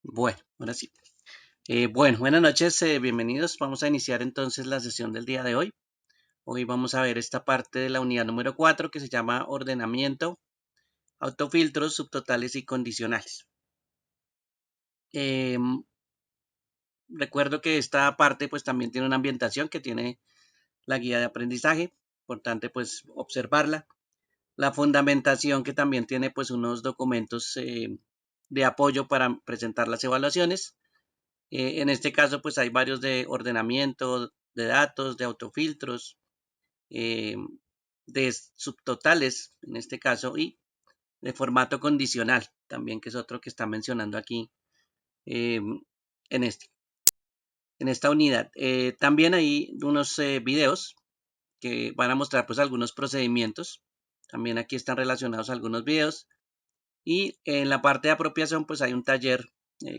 Bueno, ahora sí. Bueno, buenas noches, bienvenidos. Vamos a iniciar entonces la sesión del día de hoy. Hoy vamos a ver esta parte de la unidad número 4 que se llama ordenamiento, autofiltros, subtotales y condicionales. Recuerdo que esta parte pues también tiene una ambientación que tiene la guía de aprendizaje, importante pues observarla. La fundamentación que también tiene pues unos documentos de apoyo para presentar las evaluaciones. En este caso, pues hay varios de ordenamiento de datos, de autofiltros, eh, de subtotales, en este caso, y de formato condicional, también que es otro que está mencionando aquí eh, en, en esta unidad. También hay unos videos que van a mostrar pues algunos procedimientos. También aquí están relacionados algunos videos. Y en la parte de apropiación, pues hay un taller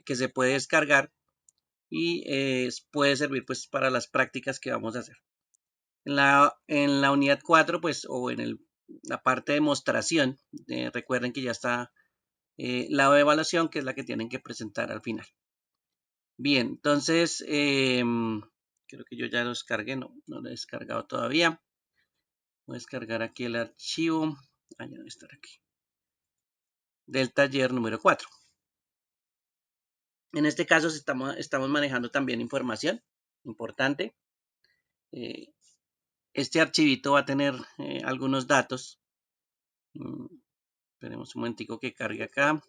que se puede descargar y puede servir pues para las prácticas que vamos a hacer. En la unidad 4 pues, o en la parte de demostración, recuerden que ya está la evaluación, que es la que tienen que presentar al final. Bien, entonces, creo que yo ya lo descargué, no lo he descargado todavía. Voy a descargar aquí el archivo, ya debe estar aquí, del taller número 4. En este caso estamos manejando también información importante. Eh, Este archivito va a tener algunos datos. Esperemos un momentico que cargue acá.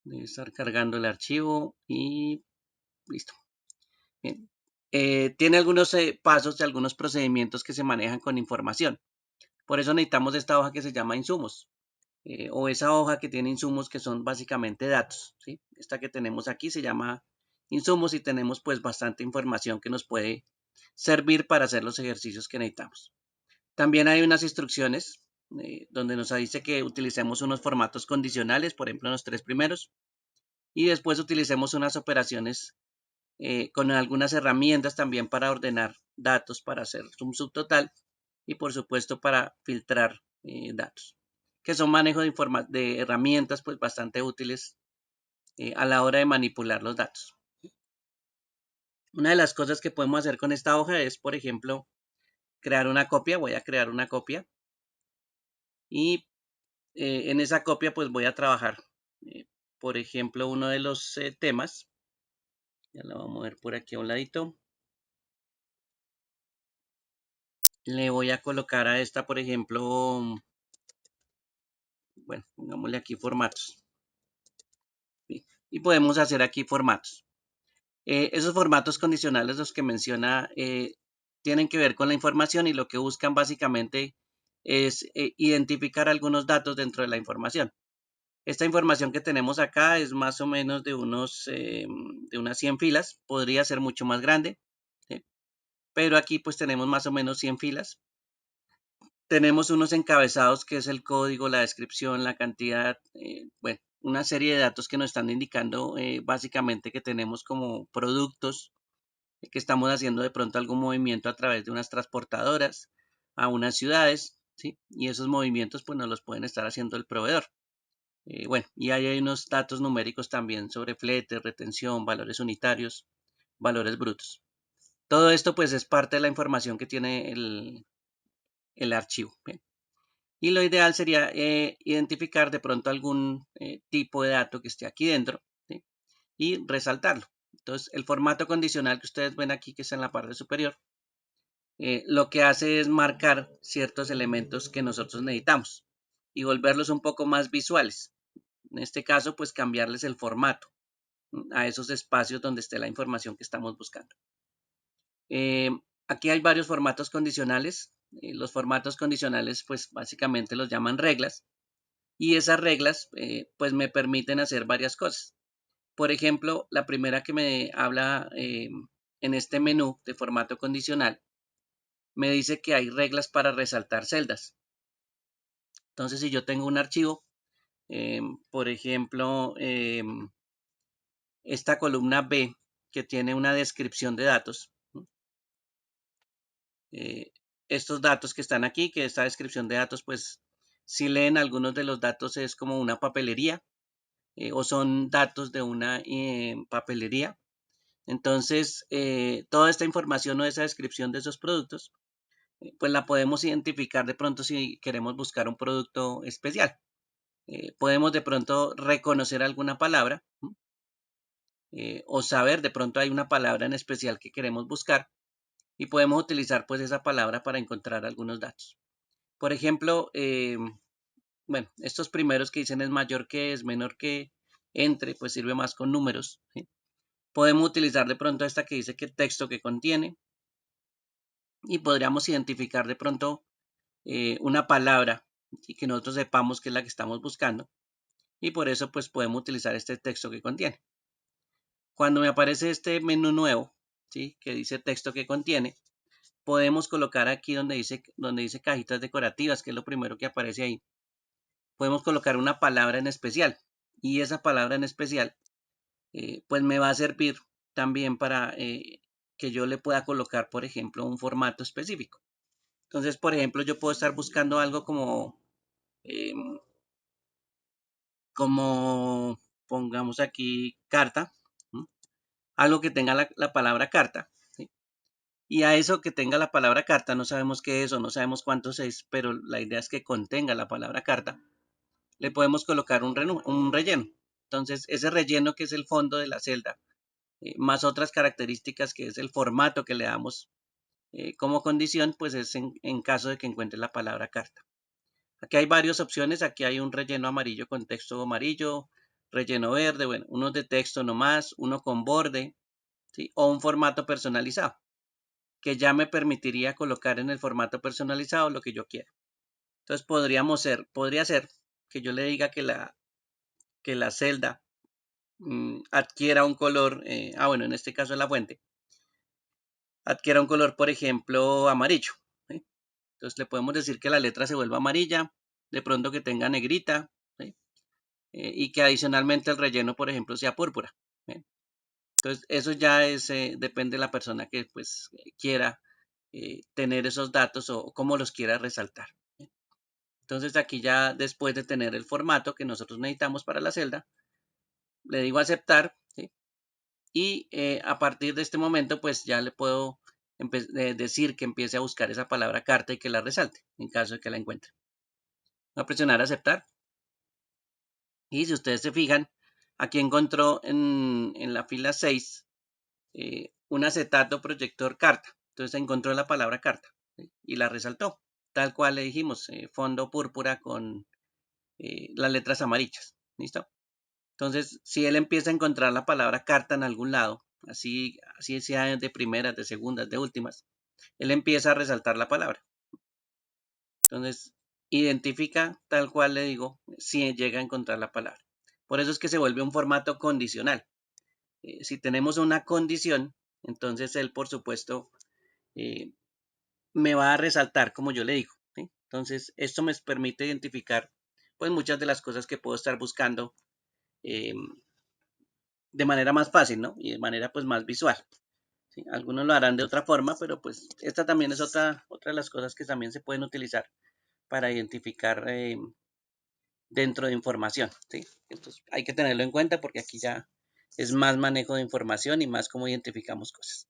Debe estar cargando el archivo y listo. Bien. Tiene algunos pasos y algunos procedimientos que se manejan con información. Por eso necesitamos esta hoja que se llama insumos. O esa hoja que tiene insumos que son básicamente datos, ¿sí? Esta que tenemos aquí se llama insumos y tenemos pues bastante información que nos puede servir para hacer los ejercicios que necesitamos. También hay unas instrucciones donde nos dice que utilicemos unos formatos condicionales, por ejemplo, los tres primeros, y después utilicemos unas operaciones con algunas herramientas también para ordenar datos, para hacer un subtotal y, por supuesto, para filtrar datos, que son manejo de herramientas pues bastante útiles a la hora de manipular los datos. Una de las cosas que podemos hacer con esta hoja es, por ejemplo, crear una copia. Voy a crear una copia y en esa copia pues voy a trabajar, eh, por ejemplo, uno de los temas. Ya lo voy a mover por aquí a un ladito. Le voy a colocar a esta, por ejemplo, bueno, pongámosle aquí formatos. ¿Sí? Y podemos hacer aquí formatos. Esos formatos condicionales, los que menciona, tienen que ver con la información y lo que buscan básicamente es identificar algunos datos dentro de la información. Esta información que tenemos acá es más o menos de unas 100 filas, podría ser mucho más grande, ¿sí? Pero aquí pues tenemos más o menos 100 filas. Tenemos unos encabezados que es el código, la descripción, la cantidad, bueno, una serie de datos que nos están indicando básicamente que tenemos como productos, que estamos haciendo de pronto algún movimiento a través de unas transportadoras a unas ciudades, ¿sí? Y esos movimientos pues nos los pueden estar haciendo el proveedor. Bueno, y ahí hay unos datos numéricos también sobre flete, retención, valores unitarios, valores brutos. Todo esto pues es parte de la información que tiene el archivo. Bien. Y lo ideal sería identificar de pronto algún tipo de dato que esté aquí dentro, ¿sí? Y resaltarlo. Entonces, el formato condicional que ustedes ven aquí, que está en la parte superior, lo que hace es marcar ciertos elementos que nosotros necesitamos y volverlos un poco más visuales. En este caso, pues cambiarles el formato a esos espacios donde esté la información que estamos buscando. Eh, Aquí hay varios formatos condicionales. Los formatos condicionales, pues básicamente los llaman reglas y esas reglas, pues me permiten hacer varias cosas. Por ejemplo, la primera que me habla en este menú de formato condicional me dice que hay reglas para resaltar celdas. Entonces, si yo tengo un archivo, por ejemplo, esta columna B que tiene una descripción de datos, eh, estos datos que están aquí, que esta descripción de datos, pues si leen algunos de los datos es como una papelería, o son datos de una papelería. Entonces, toda esta información o esa descripción de esos productos, pues la podemos identificar de pronto si queremos buscar un producto especial. Podemos de pronto reconocer alguna palabra o saber de pronto hay una palabra en especial que queremos buscar y podemos utilizar pues esa palabra para encontrar algunos datos. Por ejemplo, bueno, estos primeros que dicen es mayor que, es menor que, entre, pues sirve más con números. ¿Sí? Podemos utilizar de pronto esta que dice que texto que contiene y podríamos identificar de pronto una palabra y que nosotros sepamos que es la que estamos buscando y por eso pues podemos utilizar este texto que contiene. Cuando me aparece este menú nuevo, ¿sí? Que dice texto que contiene, podemos colocar aquí donde dice cajitas decorativas, que es lo primero que aparece ahí. Podemos colocar una palabra en especial y esa palabra en especial pues me va a servir también para que yo le pueda colocar, por ejemplo, un formato específico. Entonces, por ejemplo, yo puedo estar buscando algo eh, como pongamos aquí carta, ¿sí? Algo que tenga la palabra carta. ¿Sí? Y a eso que tenga la palabra carta, no sabemos qué es o no sabemos cuántos es, pero la idea es que contenga la palabra carta, le podemos colocar un relleno. Entonces, ese relleno que es el fondo de la celda, más otras características que es el formato que le damos como condición, pues es en caso de que encuentre la palabra carta. Aquí hay varias opciones, aquí hay un relleno amarillo con texto amarillo, relleno verde, bueno, uno de texto nomás, uno con borde, ¿sí? O un formato personalizado, que ya me permitiría colocar en el formato personalizado lo que yo quiera. Entonces podría ser que yo le diga que la celda adquiera un color, bueno, en este caso es la fuente, adquiera un color, por ejemplo, amarillo. ¿Sí? Entonces le podemos decir que la letra se vuelva amarilla, de pronto que tenga negrita, ¿sí? Y que adicionalmente el relleno, por ejemplo, sea púrpura. ¿Sí? Entonces eso ya depende de la persona que pues quiera tener esos datos o cómo los quiera resaltar. ¿Sí? Entonces aquí ya después de tener el formato que nosotros necesitamos para la celda, le digo aceptar, ¿sí? Y a partir de este momento pues ya le puedo decir que empiece a buscar esa palabra carta y que la resalte en caso de que la encuentre. Voy a presionar aceptar y si ustedes se fijan, aquí encontró en la fila 6 un acetato proyector carta. Entonces encontró la palabra carta, ¿sí? Y la resaltó, tal cual le dijimos, fondo púrpura con las letras amarillas. ¿Listo? Entonces, si él empieza a encontrar la palabra carta en algún lado, así sea de primeras, de segundas, de últimas, él empieza a resaltar la palabra. Entonces, identifica tal cual le digo si llega a encontrar la palabra. Por eso es que se vuelve un formato condicional. Si tenemos una condición, entonces él, por supuesto, eh, me va a resaltar como yo le digo. ¿Sí? Entonces, esto me permite identificar pues muchas de las cosas que puedo estar buscando eh, de manera más fácil, ¿no? Y de manera pues más visual. ¿Sí? Algunos lo harán de otra forma, pero pues esta también es otra de las cosas que también se pueden utilizar para identificar dentro de información. ¿Sí? Entonces hay que tenerlo en cuenta porque aquí ya es más manejo de información y más cómo identificamos cosas.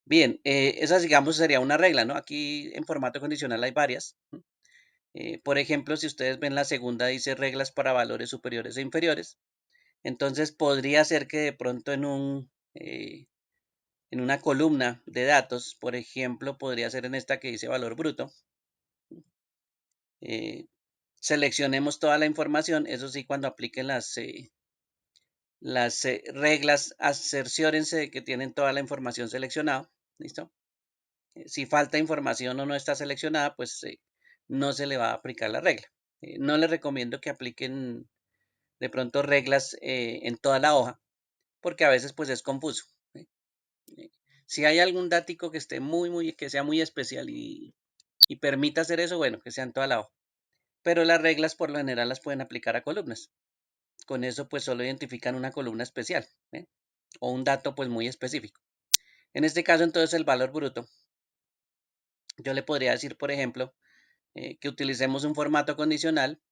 Bien, esa digamos sería una regla, ¿no? Aquí en formato condicional hay varias. Por ejemplo, si ustedes ven la segunda dice reglas para valores superiores e inferiores. Entonces podría ser que de pronto en una columna de datos, por ejemplo, podría ser en esta que dice valor bruto, eh, seleccionemos toda la información, eso sí, cuando apliquen las reglas, cerciórense de que tienen toda la información seleccionada, ¿listo? Si falta información o no está seleccionada, pues no se le va a aplicar la regla. No les recomiendo que apliquen de pronto reglas en toda la hoja, porque a veces pues es confuso. ¿Sí? Eh, Si hay algún dático que esté que sea muy especial y permita hacer eso, bueno, que sea en toda la hoja. Pero las reglas por lo general las pueden aplicar a columnas. Con eso pues solo identifican una columna especial, ¿eh? O un dato pues muy específico. En este caso entonces el valor bruto, yo le podría decir por ejemplo que utilicemos un formato condicional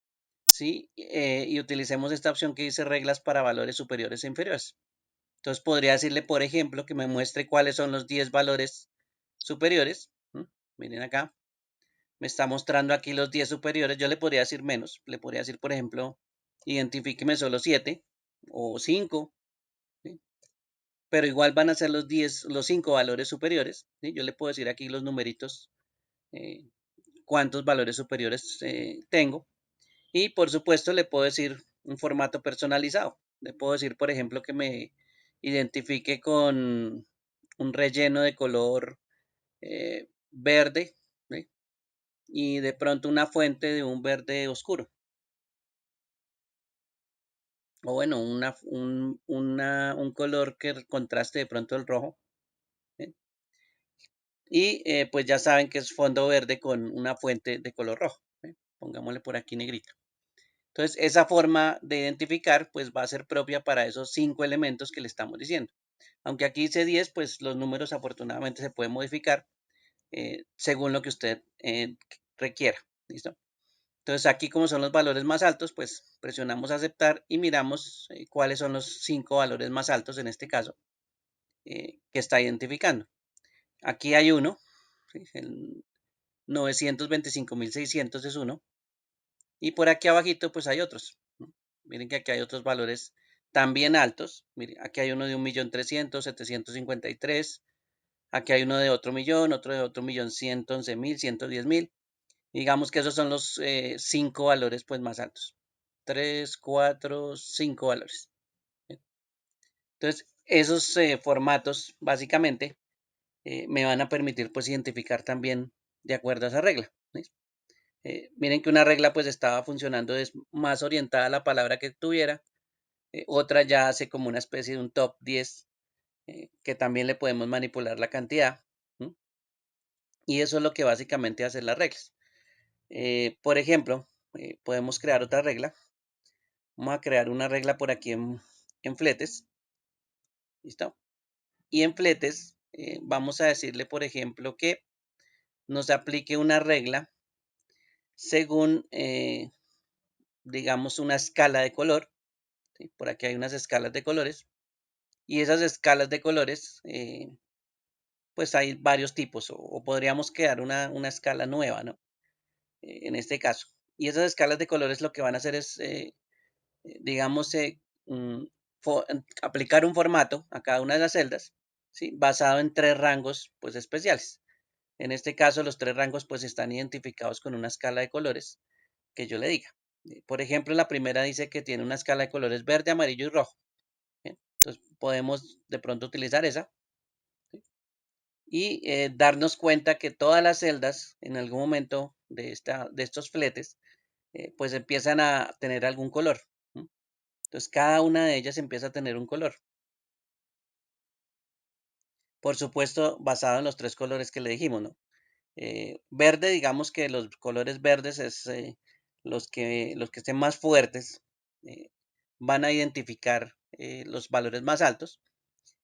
¿sí? Y utilicemos esta opción que dice reglas para valores superiores e inferiores. Entonces podría decirle, por ejemplo, que me muestre cuáles son los 10 valores superiores. Miren acá, me está mostrando aquí los 10 superiores. Yo le podría decir menos. Le podría decir, por ejemplo, identifíqueme solo 7 o 5, ¿sí? Pero igual van a ser los 10, los 5 valores superiores, ¿sí? Yo le puedo decir aquí los numeritos, eh, cuántos valores superiores tengo. Y por supuesto le puedo decir un formato personalizado. Le puedo decir, por ejemplo, que me identifique con un relleno de color verde, ¿sí? Y de pronto una fuente de un verde oscuro. O bueno, un color que contraste de pronto el rojo, ¿sí? Y pues ya saben que es fondo verde con una fuente de color rojo, ¿sí? Pongámosle por aquí negrito. Entonces, esa forma de identificar pues va a ser propia para esos 5 elementos que le estamos diciendo. Aunque aquí dice 10, pues los números afortunadamente se pueden modificar según lo que usted requiera. ¿Listo? Entonces, aquí como son los valores más altos, pues presionamos aceptar y miramos cuáles son los 5 valores más altos en este caso que está identificando. Aquí hay uno, ¿sí? El 925.600 es uno. Y por aquí abajito pues hay otros. Miren que aquí hay otros valores también altos. Miren, aquí hay uno de 1.300.753. Aquí hay uno de otro millón, otro de otro millón 111.000, 110.000. Digamos que esos son los 5 valores pues más altos. 3, 4, 5 valores. Entonces, esos formatos básicamente me van a permitir pues identificar también de acuerdo a esa regla. ¿Sí? Miren que una regla pues estaba funcionando es más orientada a la palabra que tuviera, otra ya hace como una especie de un top 10 que también le podemos manipular la cantidad. ¿Sí? Y eso es lo que básicamente hacen las reglas. Por ejemplo, podemos crear otra regla. Vamos a crear una regla por aquí en fletes. ¿Listo? Y en fletes vamos a decirle, por ejemplo, que nos aplique una regla según, digamos, una escala de color. ¿Sí? Por aquí hay unas escalas de colores. Y esas escalas de colores, pues hay varios tipos. O podríamos crear una escala nueva, ¿no? En este caso. Y esas escalas de colores lo que van a hacer es, digamos, mm, aplicar un formato a cada una de las celdas, ¿sí? Basado en 3 rangos, pues especiales. En este caso, los 3 rangos, pues están identificados con una escala de colores que yo le diga. Por ejemplo, la primera dice que tiene una escala de colores verde, amarillo y rojo. ¿Bien? Entonces, podemos de pronto utilizar esa, ¿sí? Y darnos cuenta que todas las celdas en algún momento de estos fletes, pues empiezan a tener algún color. ¿Sí? Entonces, cada una de ellas empieza a tener un color. Por supuesto, basado en los 3 colores que le dijimos, ¿no? Verde, digamos que los colores verdes es los que estén más fuertes, eh, van a identificar los valores más altos.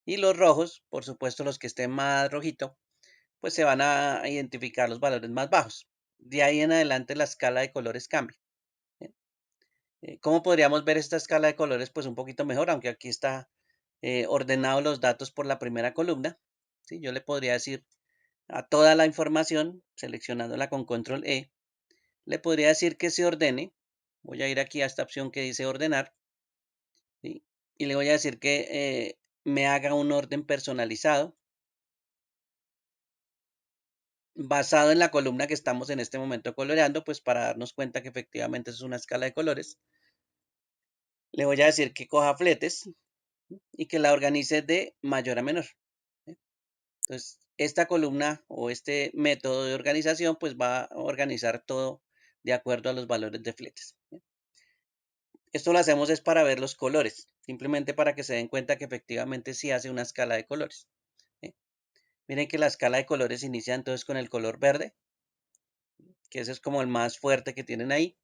Y los rojos, por supuesto, los que estén más rojito, pues se van a identificar los valores más bajos. De ahí en adelante la escala de colores cambia. ¿Sí? ¿Cómo podríamos ver esta escala de colores? Pues un poquito mejor, aunque aquí está ordenado los datos por la primera columna. ¿Sí? Yo le podría decir a toda la información, seleccionándola con control E, le podría decir que se ordene. Voy a ir aquí a esta opción que dice ordenar, ¿sí? Y le voy a decir que me haga un orden personalizado basado en la columna que estamos en este momento coloreando, pues para darnos cuenta que efectivamente es una escala de colores. Le voy a decir que coja fletes y que la organice de mayor a menor. ¿Sí? Entonces, esta columna o este método de organización, pues va a organizar todo de acuerdo a los valores de fletes. ¿Sí? Esto lo hacemos es para ver los colores, simplemente para que se den cuenta que efectivamente sí hace una escala de colores. ¿Sí? Miren que la escala de colores inicia entonces con el color verde, que ese es como el más fuerte que tienen ahí,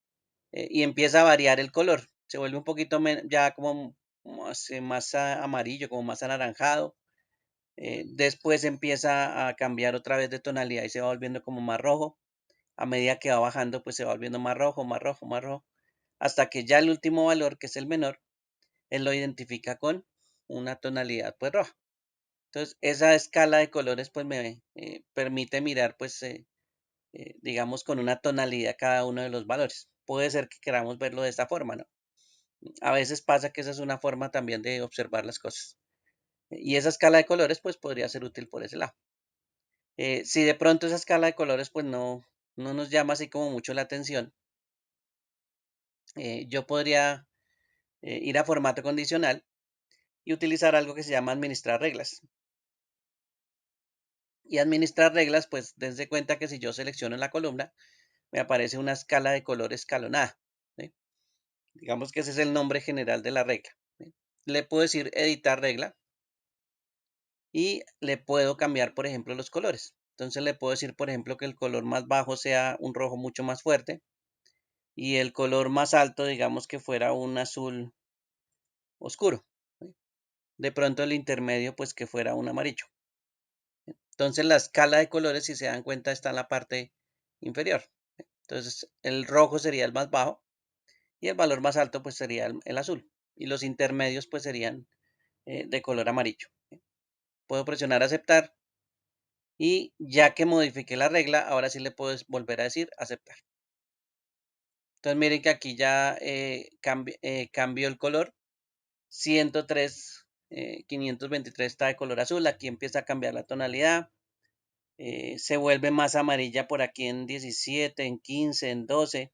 y empieza a variar el color. Se vuelve un poquito ya como más amarillo, como más anaranjado. Después empieza a cambiar otra vez de tonalidad y se va volviendo como más rojo. A medida que va bajando, pues se va volviendo más rojo, más rojo, más rojo, hasta que ya el último valor, que es el menor, él lo identifica con una tonalidad pues roja. Entonces, esa escala de colores pues me permite mirar pues digamos con una tonalidad cada uno de los valores. Puede ser que queramos verlo de esta forma, ¿no? A veces pasa que esa es una forma también de observar las cosas. Y esa escala de colores pues podría ser útil por ese lado. Si de pronto esa escala de colores pues no nos llama así como mucho la atención, yo podría ir a formato condicional y utilizar algo que se llama administrar reglas. Y administrar reglas, pues dense cuenta que si yo selecciono la columna, me aparece una escala de color escalonada, ¿sí? Digamos que ese es el nombre general de la regla, ¿sí? Le puedo decir editar regla y le puedo cambiar, por ejemplo, los colores. Entonces le puedo decir, por ejemplo, que el color más bajo sea un rojo mucho más fuerte y el color más alto, digamos que fuera un azul oscuro, ¿sí? De pronto el intermedio, pues que fuera un amarillo. Entonces la escala de colores, si se dan cuenta, está en la parte inferior. Entonces el rojo sería el más bajo y el valor más alto pues sería el azul. Y los intermedios pues serían de color amarillo. Puedo presionar aceptar y ya que modifiqué la regla, ahora sí le puedo volver a decir aceptar. Entonces miren que aquí ya cambió el color. 103, 523 está de color azul. Aquí empieza a cambiar la tonalidad. Se vuelve más amarilla por aquí en 17, en 15, en 12,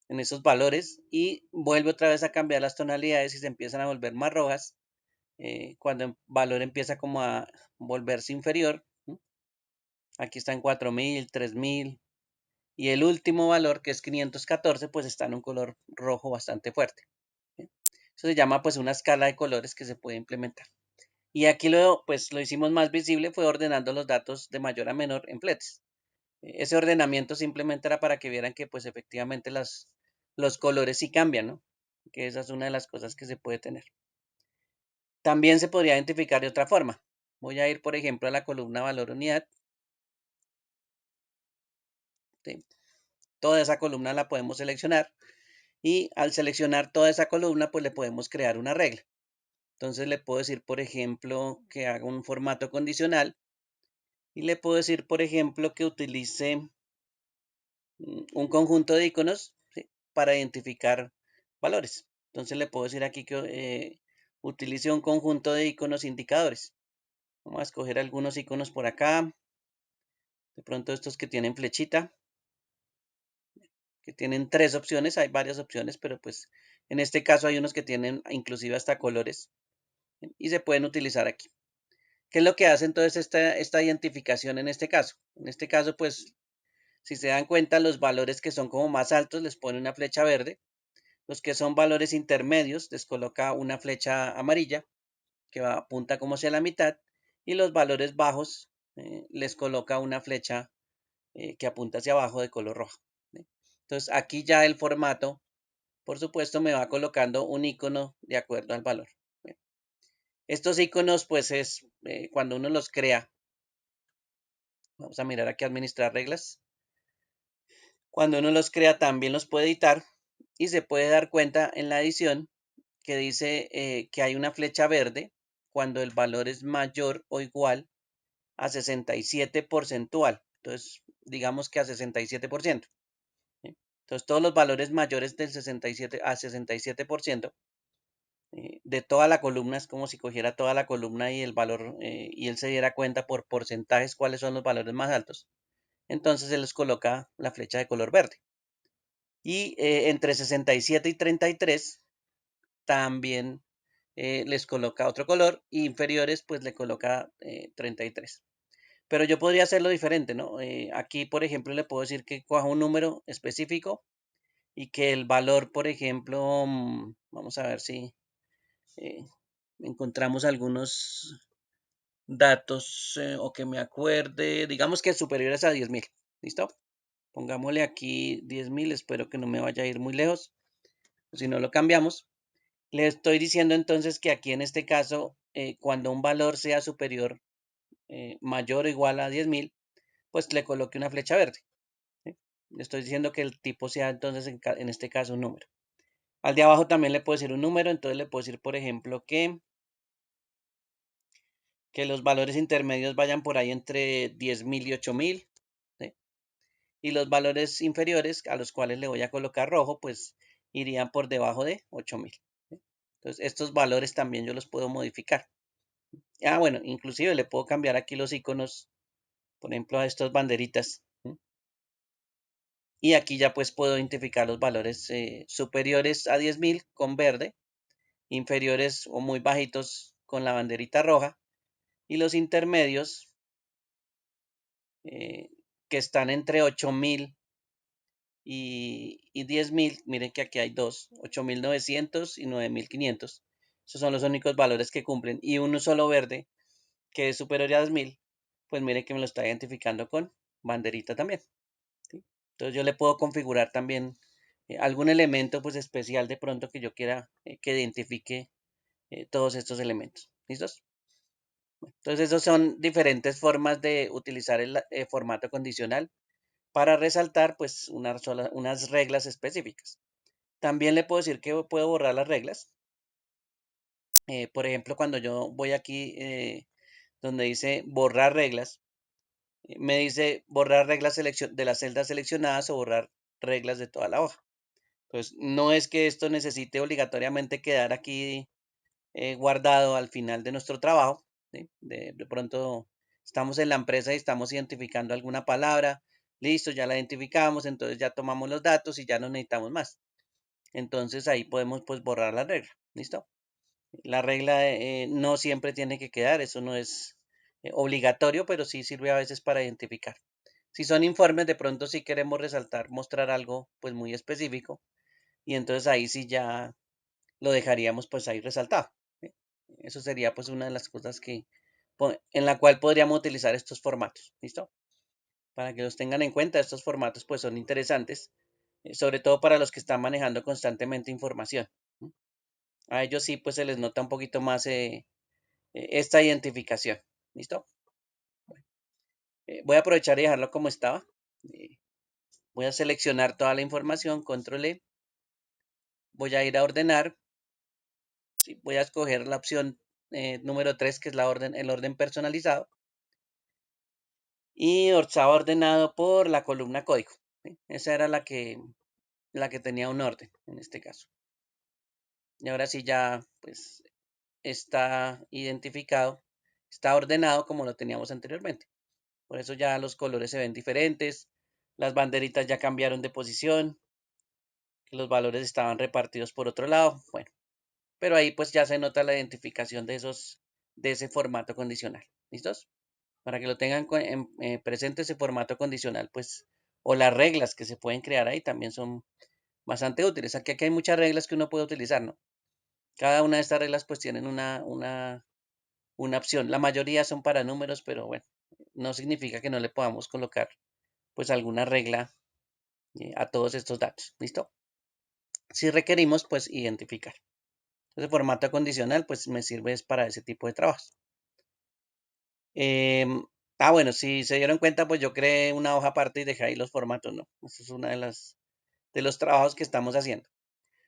en esos valores. Y vuelve otra vez a cambiar las tonalidades y se empiezan a volver más rojas cuando el valor empieza como a volverse inferior. Aquí está en 4000, 3000 y el último valor que es 514 pues está en un color rojo bastante fuerte. ¿Sí? Eso se llama pues una escala de colores que se puede implementar. Y aquí pues lo hicimos más visible fue ordenando los datos de mayor a menor en fletes. Ese ordenamiento simplemente era para que vieran que pues efectivamente los colores sí cambian, ¿no? Que esa es una de las cosas que se puede tener. También se podría identificar de otra forma. Voy a ir, por ejemplo, a la columna valor unidad. ¿Sí? Toda esa columna la podemos seleccionar y al seleccionar toda esa columna, pues le podemos crear una regla. Entonces le puedo decir, por ejemplo, que haga un formato condicional y le puedo decir, por ejemplo, que utilice un conjunto de iconos, ¿sí? Para identificar valores. Entonces le puedo decir aquí que utilice un conjunto de iconos indicadores. Vamos a escoger algunos iconos por acá. De pronto estos que tienen flechita, que tienen tres opciones. Hay varias opciones, pero pues en este caso hay unos que tienen inclusive hasta colores y se pueden utilizar aquí. ¿Qué es lo que hace entonces esta identificación en este caso? En este caso, pues, si se dan cuenta, los valores que son como más altos les pone una flecha verde. Los que son valores intermedios les coloca una flecha amarilla que apunta como hacia la mitad. Y los valores bajos les coloca una flecha que apunta hacia abajo de color rojo. ¿Sí? Entonces aquí ya el formato, por supuesto, me va colocando un icono de acuerdo al valor. ¿Sí? Estos iconos, pues es cuando uno los crea. Vamos a mirar aquí administrar reglas. Cuando uno los crea también los puede editar y se puede dar cuenta en la edición que dice que hay una flecha verde cuando el valor es mayor o igual a 67 porcentual. Entonces, digamos que a 67%. ¿Sí? Entonces, todos los valores mayores del 67 a 67% de toda la columna, es como si cogiera toda la columna y el valor, y él se diera cuenta por porcentajes cuáles son los valores más altos. Entonces, se les coloca la flecha de color verde. Y entre 67 y 33 también les coloca otro color. Y inferiores, pues le coloca 33. Pero yo podría hacerlo diferente, ¿no? Aquí, por ejemplo, le puedo decir que coja un número específico y que el valor, por ejemplo, vamos a ver si eh, encontramos algunos datos o que me acuerde, digamos que superiores a 10.000. ¿Listo? Pongámosle aquí 10.000, espero que no me vaya a ir muy lejos, si no lo cambiamos. Le estoy diciendo entonces que aquí en este caso, cuando un valor sea superior, mayor o igual a 10.000, pues le coloque una flecha verde. ¿Sí? Le estoy diciendo que el tipo sea entonces en este caso un número. Al de abajo también le puedo decir un número, entonces le puedo decir, por ejemplo, que los valores intermedios vayan por ahí entre 10.000 y 8.000, ¿sí? Y los valores inferiores, a los cuales le voy a colocar rojo, pues irían por debajo de 8.000, ¿sí? Entonces, estos valores también yo los puedo modificar. Ah, bueno, inclusive le puedo cambiar aquí los iconos, por ejemplo, a estas banderitas, ¿sí? Y aquí ya pues puedo identificar los valores superiores a 10.000 con verde, inferiores o muy bajitos con la banderita roja, y los intermedios eh, que están entre 8.000 y 10.000. Miren que aquí hay dos, 8.900 y 9.500. Esos son los únicos valores que cumplen. Y uno solo verde, que es superior a 10.000, pues miren que me lo está identificando con banderita también, ¿sí? Entonces yo le puedo configurar también algún elemento pues especial de pronto que yo quiera que identifique todos estos elementos. ¿Listos? Entonces, esas son diferentes formas de utilizar el formato condicional para resaltar pues unas reglas específicas. También le puedo decir que puedo borrar las reglas. Por ejemplo, cuando yo voy aquí donde dice borrar reglas, me dice borrar reglas de las celdas seleccionadas o borrar reglas de toda la hoja. Pues no es que esto necesite obligatoriamente quedar aquí guardado al final de nuestro trabajo, ¿sí? De pronto estamos en la empresa y estamos identificando alguna palabra, listo, ya la identificamos, entonces ya tomamos los datos y ya no necesitamos más. Entonces ahí podemos pues borrar la regla, ¿listo? La regla no siempre tiene que quedar, eso no es obligatorio, pero sí sirve a veces para identificar. Si son informes, de pronto sí queremos resaltar, mostrar algo pues muy específico y entonces ahí sí ya lo dejaríamos pues ahí resaltado, ¿sí? Eso sería pues una de las cosas en la cual podríamos utilizar estos formatos, ¿listo? Para que los tengan en cuenta, estos formatos pues son interesantes, sobre todo para los que están manejando constantemente información, ¿sí? A ellos sí pues se les nota un poquito más esta identificación, ¿listo? Bueno, voy a aprovechar y dejarlo como estaba. Eh, Voy a seleccionar toda la información, control E, voy a ir a ordenar, ¿sí? Voy a escoger la opción número 3, que es el orden personalizado, y estaba ordenado por la columna código, ¿sí? Esa era la que tenía un orden en este caso. Y ahora sí ya pues está identificado, está ordenado como lo teníamos anteriormente. Por eso ya los colores se ven diferentes, las banderitas ya cambiaron de posición, los valores estaban repartidos por otro lado. Bueno, pero ahí pues ya se nota la identificación de ese formato condicional. ¿Listos? Para que lo tengan presente ese formato condicional, pues, o las reglas que se pueden crear ahí también son bastante útiles. Aquí hay muchas reglas que uno puede utilizar, ¿no? Cada una de estas reglas pues tienen una opción. La mayoría son para números, pero bueno, no significa que no le podamos colocar pues alguna regla a todos estos datos. ¿Listo? Si requerimos pues identificar. Ese formato condicional pues me sirve es para ese tipo de trabajos. Bueno, si se dieron cuenta, pues yo creé una hoja aparte y dejé ahí los formatos, ¿no? Eso es una de los trabajos que estamos haciendo.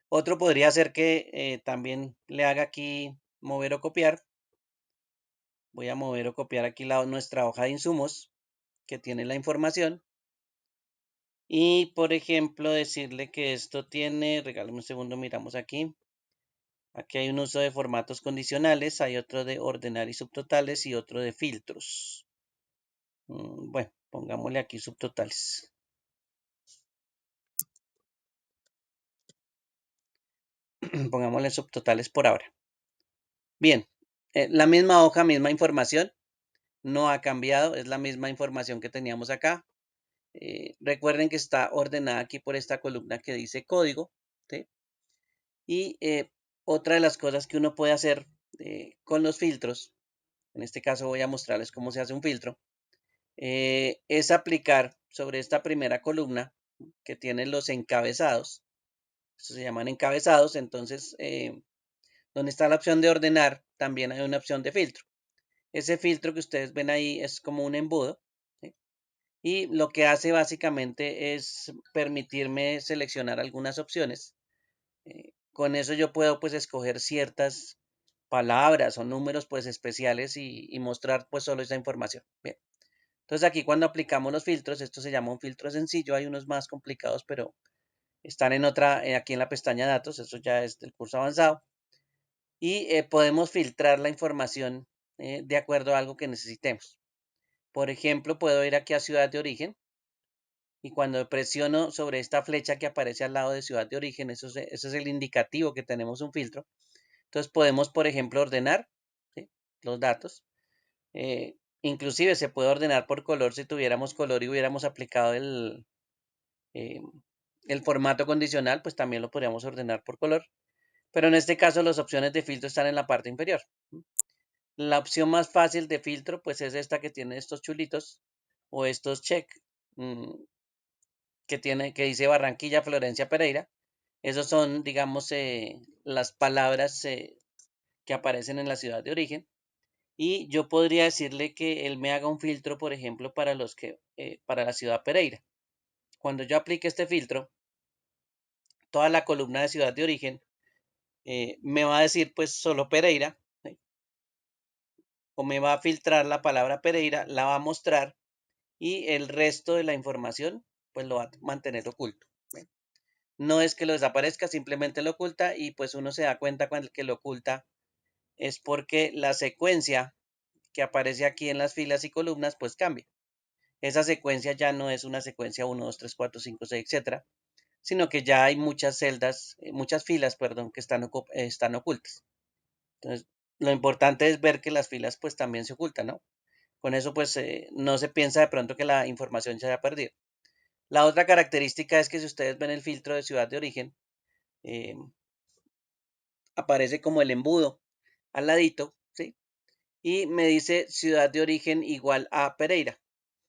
Otro podría ser que también le haga aquí mover o copiar. Voy a mover o copiar aquí nuestra hoja de insumos que tiene la información. Y por ejemplo, decirle que esto tiene, regálame un segundo, miramos aquí. Aquí hay un uso de formatos condicionales, hay otro de ordenar y subtotales y otro de filtros. Bueno, pongámosle aquí subtotales. Pongámosle subtotales por ahora. Bien, la misma hoja, misma información, no ha cambiado, es la misma información que teníamos acá. Recuerden que está ordenada aquí por esta columna que dice código, ¿sí? Y otra de las cosas que uno puede hacer con los filtros, en este caso voy a mostrarles cómo se hace un filtro, es aplicar sobre esta primera columna que tiene los encabezados. Estos se llaman encabezados. Entonces, donde está la opción de ordenar, también hay una opción de filtro. Ese filtro que ustedes ven ahí es como un embudo, ¿sí? y lo que hace básicamente es permitirme seleccionar algunas opciones. Con eso yo puedo pues escoger ciertas palabras o números pues especiales y mostrar pues solo esa información. Bien. Entonces aquí cuando aplicamos los filtros, esto se llama un filtro sencillo, hay unos más complicados, pero están en otra, aquí en la pestaña datos, eso ya es del curso avanzado, y podemos filtrar la información de acuerdo a algo que necesitemos. Por ejemplo, puedo ir aquí a ciudad de origen y cuando presiono sobre esta flecha que aparece al lado de ciudad de origen, eso es el indicativo que tenemos un filtro. Entonces podemos, por ejemplo, ordenar, ¿sí?, los datos. Inclusive se puede ordenar por color si tuviéramos color y hubiéramos aplicado eh, el formato condicional, pues también lo podríamos ordenar por color. Pero en este caso las opciones de filtro están en la parte inferior. La opción más fácil de filtro pues es esta que tiene estos chulitos o estos check, mm, que dice Barranquilla, Florencia, Pereira. Esos son, digamos, las palabras que aparecen en la ciudad de origen. Y yo podría decirle que él me haga un filtro, por ejemplo, para la ciudad Pereira. Cuando yo aplique este filtro, toda la columna de ciudad de origen me va a decir pues solo Pereira, ¿sí?, o me va a filtrar la palabra Pereira, la va a mostrar y el resto de la información pues lo va a mantener oculto. ¿Sí? No es que lo desaparezca, simplemente lo oculta y pues uno se da cuenta cuando que lo oculta es porque la secuencia que aparece aquí en las filas y columnas pues cambia. Esa secuencia ya no es una secuencia 1, 2, 3, 4, 5, 6, etcétera, sino que ya hay muchas celdas, muchas filas, perdón, que están ocultas. Entonces, lo importante es ver que las filas pues también se ocultan, ¿no? Con eso pues no se piensa de pronto que la información se haya perdido. La otra característica es que si ustedes ven el filtro de ciudad de origen, eh, aparece como el embudo al ladito, ¿sí? Y me dice ciudad de origen igual a Pereira.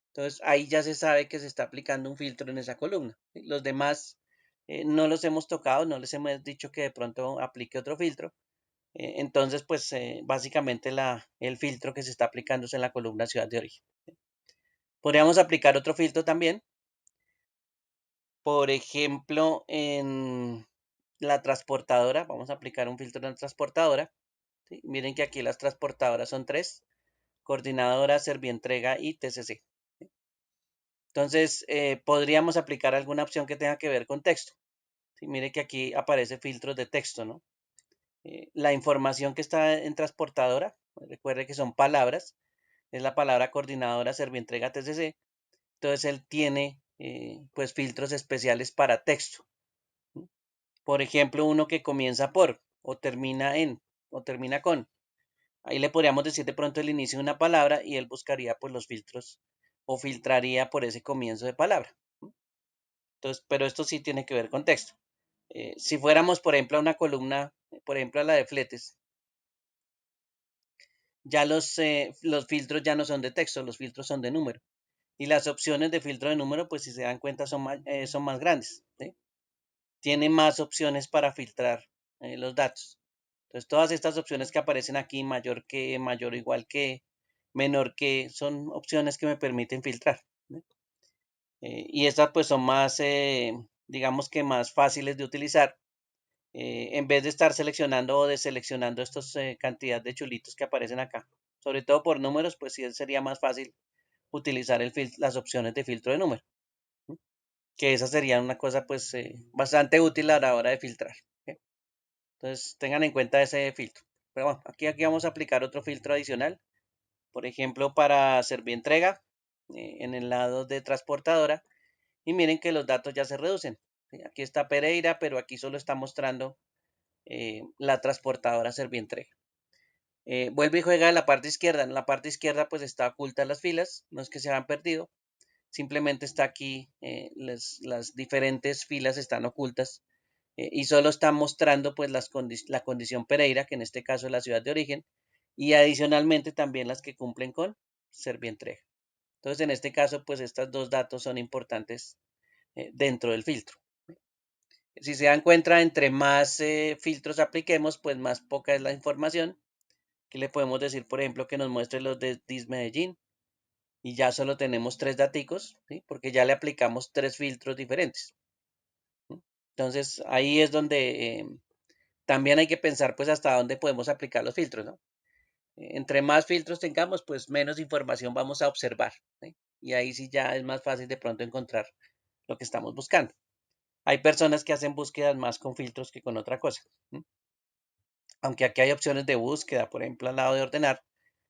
Entonces ahí ya se sabe que se está aplicando un filtro en esa columna. ¿Sí? Los demás no los hemos tocado, no les hemos dicho que de pronto aplique otro filtro. Entonces, pues básicamente el filtro que se está aplicando es en la columna ciudad de origen. Podríamos aplicar otro filtro también, por ejemplo, en la transportadora. Vamos a aplicar un filtro en la transportadora. ¿Sí? Miren que aquí las transportadoras son tres: coordinadora, Servientrega y TCC. Entonces, podríamos aplicar alguna opción que tenga que ver con texto. ¿Sí? Mire que aquí aparece filtros de texto, ¿no? La información que está en transportadora, recuerde que son palabras, es la palabra coordinadora, Servientrega, TCC. Entonces, él tiene pues filtros especiales para texto. ¿Sí? Por ejemplo, uno que comienza por, o termina en, o termina con. Ahí le podríamos decir de pronto el inicio de una palabra y él buscaría pues los filtros o filtraría por ese comienzo de palabra. Entonces, pero esto sí tiene que ver con texto. Si fuéramos, por ejemplo, a una columna, por ejemplo, a la de fletes, ya los filtros ya no son de texto, los filtros son de número. Y las opciones de filtro de número, pues si se dan cuenta, son más grandes. ¿Sí? Tiene más opciones para filtrar los datos. Entonces, todas estas opciones que aparecen aquí, mayor que, mayor o igual que, menor que, son opciones que me permiten filtrar. ¿Sí? Y estas pues son más, digamos que más fáciles de utilizar, en vez de estar seleccionando o deseleccionando estas cantidad de chulitos que aparecen acá. Sobre todo por números, pues sí sería más fácil utilizar las opciones de filtro de número, ¿sí? Que esa sería una cosa pues bastante útil a la hora de filtrar. ¿Sí? Entonces tengan en cuenta ese filtro. Pero bueno, aquí vamos a aplicar otro filtro adicional. Por ejemplo, para Servientrega, en el lado de transportadora. Y miren que los datos ya se reducen. ¿Sí? Aquí está Pereira, pero aquí solo está mostrando la transportadora Servientrega. Vuelve y juega en la parte izquierda. En la parte izquierda pues está ocultas las filas, no es que se han perdido, simplemente está aquí, las diferentes filas están ocultas y solo está mostrando pues la condición Pereira, que en este caso es la ciudad de origen, y adicionalmente también las que cumplen con Servientrega. Entonces en este caso pues estos dos datos son importantes dentro del filtro. Si se dan cuenta, entre más filtros apliquemos, pues más poca es la información. Que le podemos decir, por ejemplo, que nos muestre los de Dis Medellín, y ya solo tenemos 3 daticos, ¿sí? Porque ya le aplicamos 3 filtros diferentes. ¿Sí? Entonces, ahí es donde también hay que pensar pues hasta dónde podemos aplicar los filtros, ¿no? Entre más filtros tengamos, pues menos información vamos a observar, ¿sí? Y ahí sí ya es más fácil de pronto encontrar lo que estamos buscando. Hay personas que hacen búsquedas más con filtros que con otra cosa, ¿sí? Aunque aquí hay opciones de búsqueda, por ejemplo, al lado de ordenar,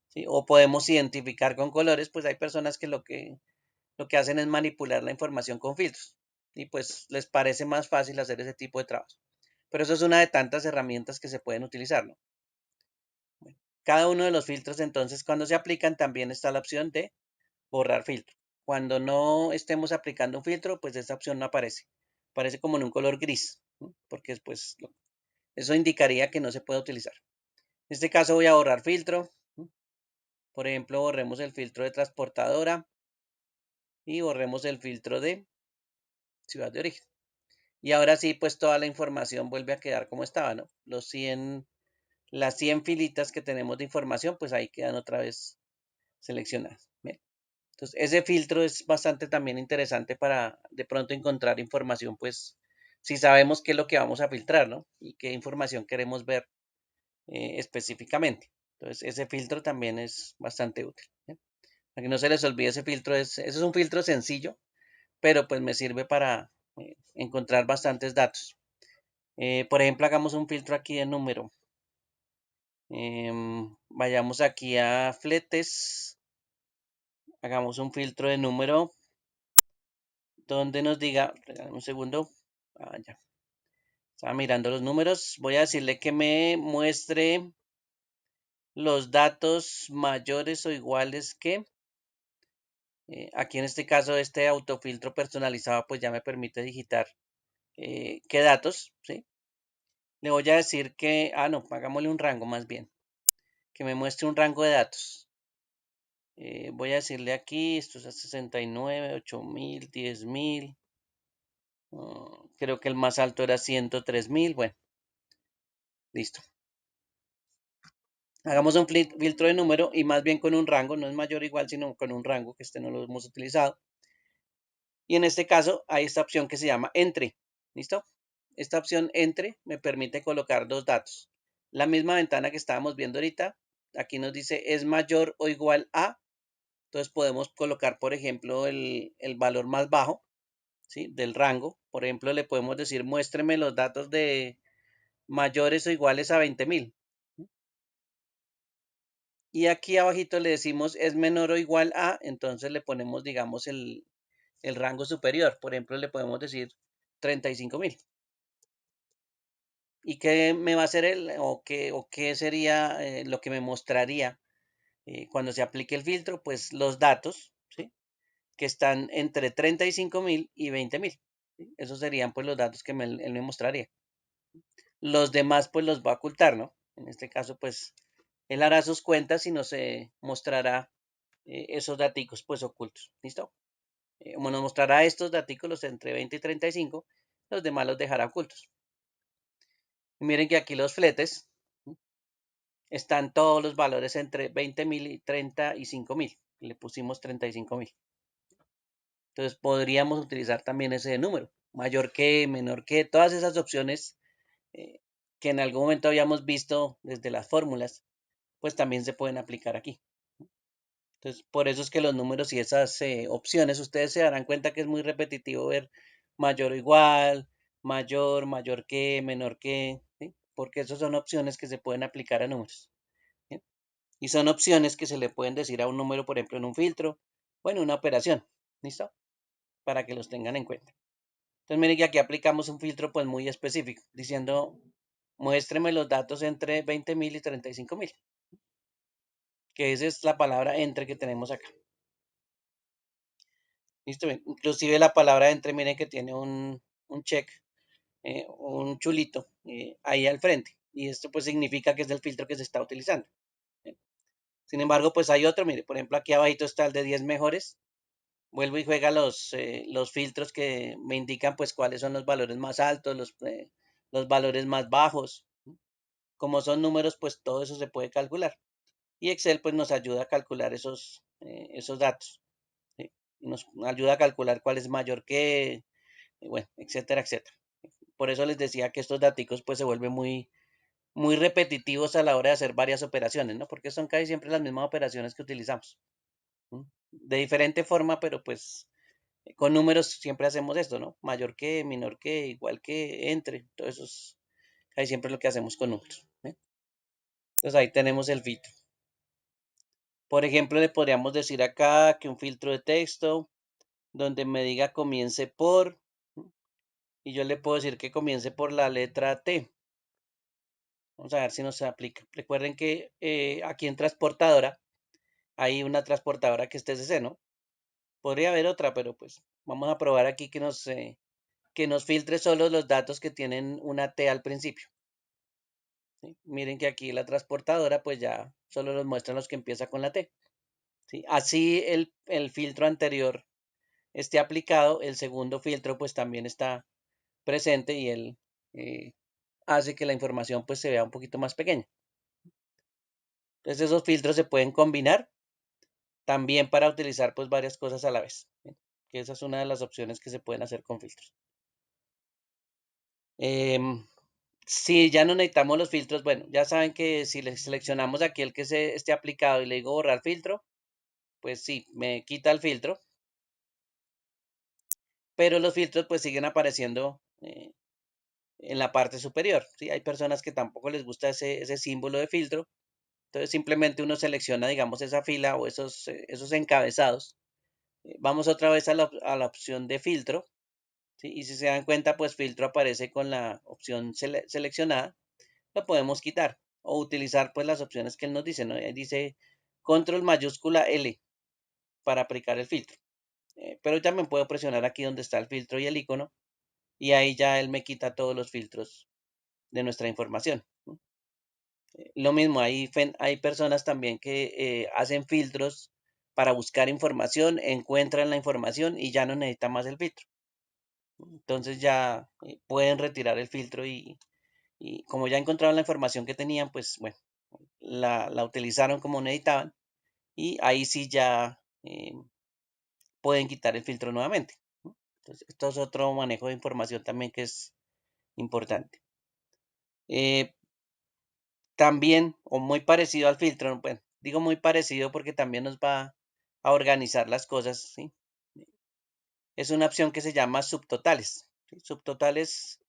¿sí? O podemos identificar con colores, pues hay personas que lo que hacen es manipular la información con filtros y pues les parece más fácil hacer ese tipo de trabajo. Pero eso es una de tantas herramientas que se pueden utilizar, ¿no? Bueno, cada uno de los filtros entonces cuando se aplican también está la opción de borrar filtro. Cuando no estemos aplicando un filtro, pues esta opción no aparece. Aparece como en un color gris, ¿no? Porque pues eso indicaría que no se puede utilizar. En este caso voy a borrar filtro. ¿No? Por ejemplo, borremos el filtro de transportadora y borremos el filtro de ciudad de origen. Y ahora sí, pues toda la información vuelve a quedar como estaba, ¿no? Las 100 filitas que tenemos de información, pues ahí quedan otra vez seleccionadas. Bien. Entonces, ese filtro es bastante también interesante para de pronto encontrar información, pues si sabemos qué es lo que vamos a filtrar, ¿no? Y qué información queremos ver específicamente. Entonces, ese filtro también es bastante útil. ¿Bien? Para que no se les olvide ese filtro, ese es un filtro sencillo, pero pues me sirve para encontrar bastantes datos. Por ejemplo, hagamos un filtro aquí de número. Vayamos aquí a fletes, hagamos un filtro de número donde nos diga, regálame un segundo, ya, estaba mirando los números, voy a decirle que me muestre los datos mayores o iguales que, aquí en este caso este autofiltro personalizado pues ya me permite digitar qué datos, ¿sí? Le voy a decir que, no, hagámosle un rango más bien, que me muestre un rango de datos. Voy a decirle aquí, esto es a 69, 8000, 10000. Creo que el más alto era 103.000. Bueno, listo. Hagamos un filtro de número y más bien con un rango, no es mayor o igual, sino con un rango, que este no lo hemos utilizado. Y en este caso hay esta opción que se llama entre. ¿Listo? Esta opción entre me permite colocar dos datos. La misma ventana que estábamos viendo ahorita, aquí nos dice es mayor o igual a. Entonces podemos colocar, por ejemplo, el valor más bajo, ¿sí? Del rango. Por ejemplo, le podemos decir muéstreme los datos de mayores o iguales a 20.000. Y aquí abajito le decimos es menor o igual a, entonces le ponemos, digamos, el rango superior. Por ejemplo, le podemos decir 35.000. ¿Y qué me va a hacer o qué sería lo que me mostraría cuando se aplique el filtro? Pues los datos, ¿sí? Que están entre 35.000 y 20.000. ¿Sí? Esos serían pues los datos que él me mostraría. Los demás pues los va a ocultar, ¿no? En este caso pues él hará sus cuentas y nos mostrará esos datos pues ocultos. ¿Listo? Como nos mostrará estos datos los entre 20 y 35, los demás los dejará ocultos. Y miren que aquí los fletes están todos los valores entre 20.000 y 35.000. Le pusimos 35.000. Entonces podríamos utilizar también ese número, mayor que, menor que, todas esas opciones eh, que en algún momento habíamos visto desde las fórmulas, pues también se pueden aplicar aquí. Entonces, por eso es que los números y esas opciones, ustedes se darán cuenta que es muy repetitivo ver mayor o igual, mayor que, menor que, ¿sí? Porque esas son opciones que se pueden aplicar a números. ¿Sí? Y son opciones que se le pueden decir a un número, por ejemplo, en un filtro o en una operación. ¿Listo? Para que los tengan en cuenta. Entonces, miren que aquí aplicamos un filtro pues muy específico, diciendo, muéstreme los datos entre 20.000 y 35.000, que esa es la palabra entre que tenemos acá. ¿Listo? Inclusive la palabra entre, miren que tiene un check, un chulito ahí al frente. Y esto pues significa que es el filtro que se está utilizando. Sin embargo, pues hay otro, mire, por ejemplo, aquí abajito está el de 10 mejores. Vuelvo y juega los filtros que me indican pues cuáles son los valores más altos, los valores más bajos. Como son números, pues todo eso se puede calcular. Y Excel pues nos ayuda a calcular esos datos, ¿sí? Y nos ayuda a calcular cuál es mayor que, bueno, etcétera, etcétera. Por eso les decía que estos daticos pues se vuelven muy repetitivos a la hora de hacer varias operaciones, ¿no? Porque son casi siempre las mismas operaciones que utilizamos. De diferente forma, pero pues con números siempre hacemos esto, ¿no? Mayor que, menor que, igual que, entre. Todo eso es casi siempre lo que hacemos con números. Entonces ahí tenemos el filtro. Por ejemplo, le podríamos decir acá que un filtro de texto donde me diga comience por, y yo le puedo decir que comience por la letra T. Vamos a ver si nos aplica. Recuerden que aquí en transportadora hay una transportadora que es TCC, ¿no? Podría haber otra, pero pues vamos a probar aquí que nos filtre solo los datos que tienen una T al principio. ¿Sí? Miren que aquí la transportadora pues ya solo nos muestra los que empieza con la T. ¿Sí? Así el filtro anterior esté aplicado, el segundo filtro pues también está presente y él eh, hace que la información pues se vea un poquito más pequeña. Entonces esos filtros se pueden combinar también para utilizar pues varias cosas a la vez. ¿Sí? Que esa es una de las opciones que se pueden hacer con filtros. Si ya no necesitamos los filtros, bueno, ya saben que si le seleccionamos aquí el que esté aplicado y le digo borrar filtro, pues sí, me quita el filtro, pero los filtros pues siguen apareciendo en la parte superior. ¿Sí? Hay personas que tampoco les gusta ese símbolo de filtro, entonces simplemente uno selecciona, digamos, esa fila o esos encabezados. Vamos otra vez a la opción de filtro, ¿sí? Y si se dan cuenta, pues filtro aparece con la opción seleccionada, lo podemos quitar o utilizar pues las opciones que él nos dice, ¿no? Ahí dice control mayúscula L para aplicar el filtro. Pero también puedo presionar aquí donde está el filtro y el icono y ahí ya él me quita todos los filtros de nuestra información. Lo mismo, hay personas también que hacen filtros para buscar información, encuentran la información y ya no necesita más el filtro. Entonces ya pueden retirar el filtro y como ya encontraron la información que tenían, pues bueno, la utilizaron como necesitaban y ahí sí ya pueden quitar el filtro nuevamente. Entonces, esto es otro manejo de información también que es importante. Eh, También, o muy parecido al filtro, bueno, digo muy parecido porque también nos va a organizar las cosas, ¿sí? Es una opción que se llama subtotales. ¿Sí? Subtotales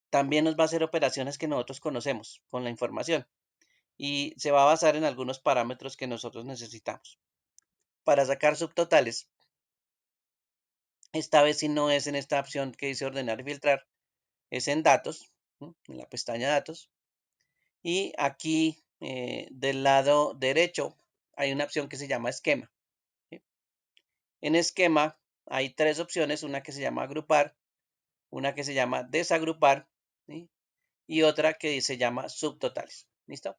también nos va a hacer operaciones que nosotros conocemos con la información y se va a basar en algunos parámetros que nosotros necesitamos. Para sacar subtotales, esta vez si no es en esta opción que dice ordenar y filtrar, es en datos, ¿sí? En la pestaña datos. Y aquí del lado derecho hay una opción que se llama esquema. ¿Sí? En esquema hay tres opciones, una que se llama agrupar, una que se llama desagrupar, ¿sí? Y otra que se llama subtotales. ¿Listo?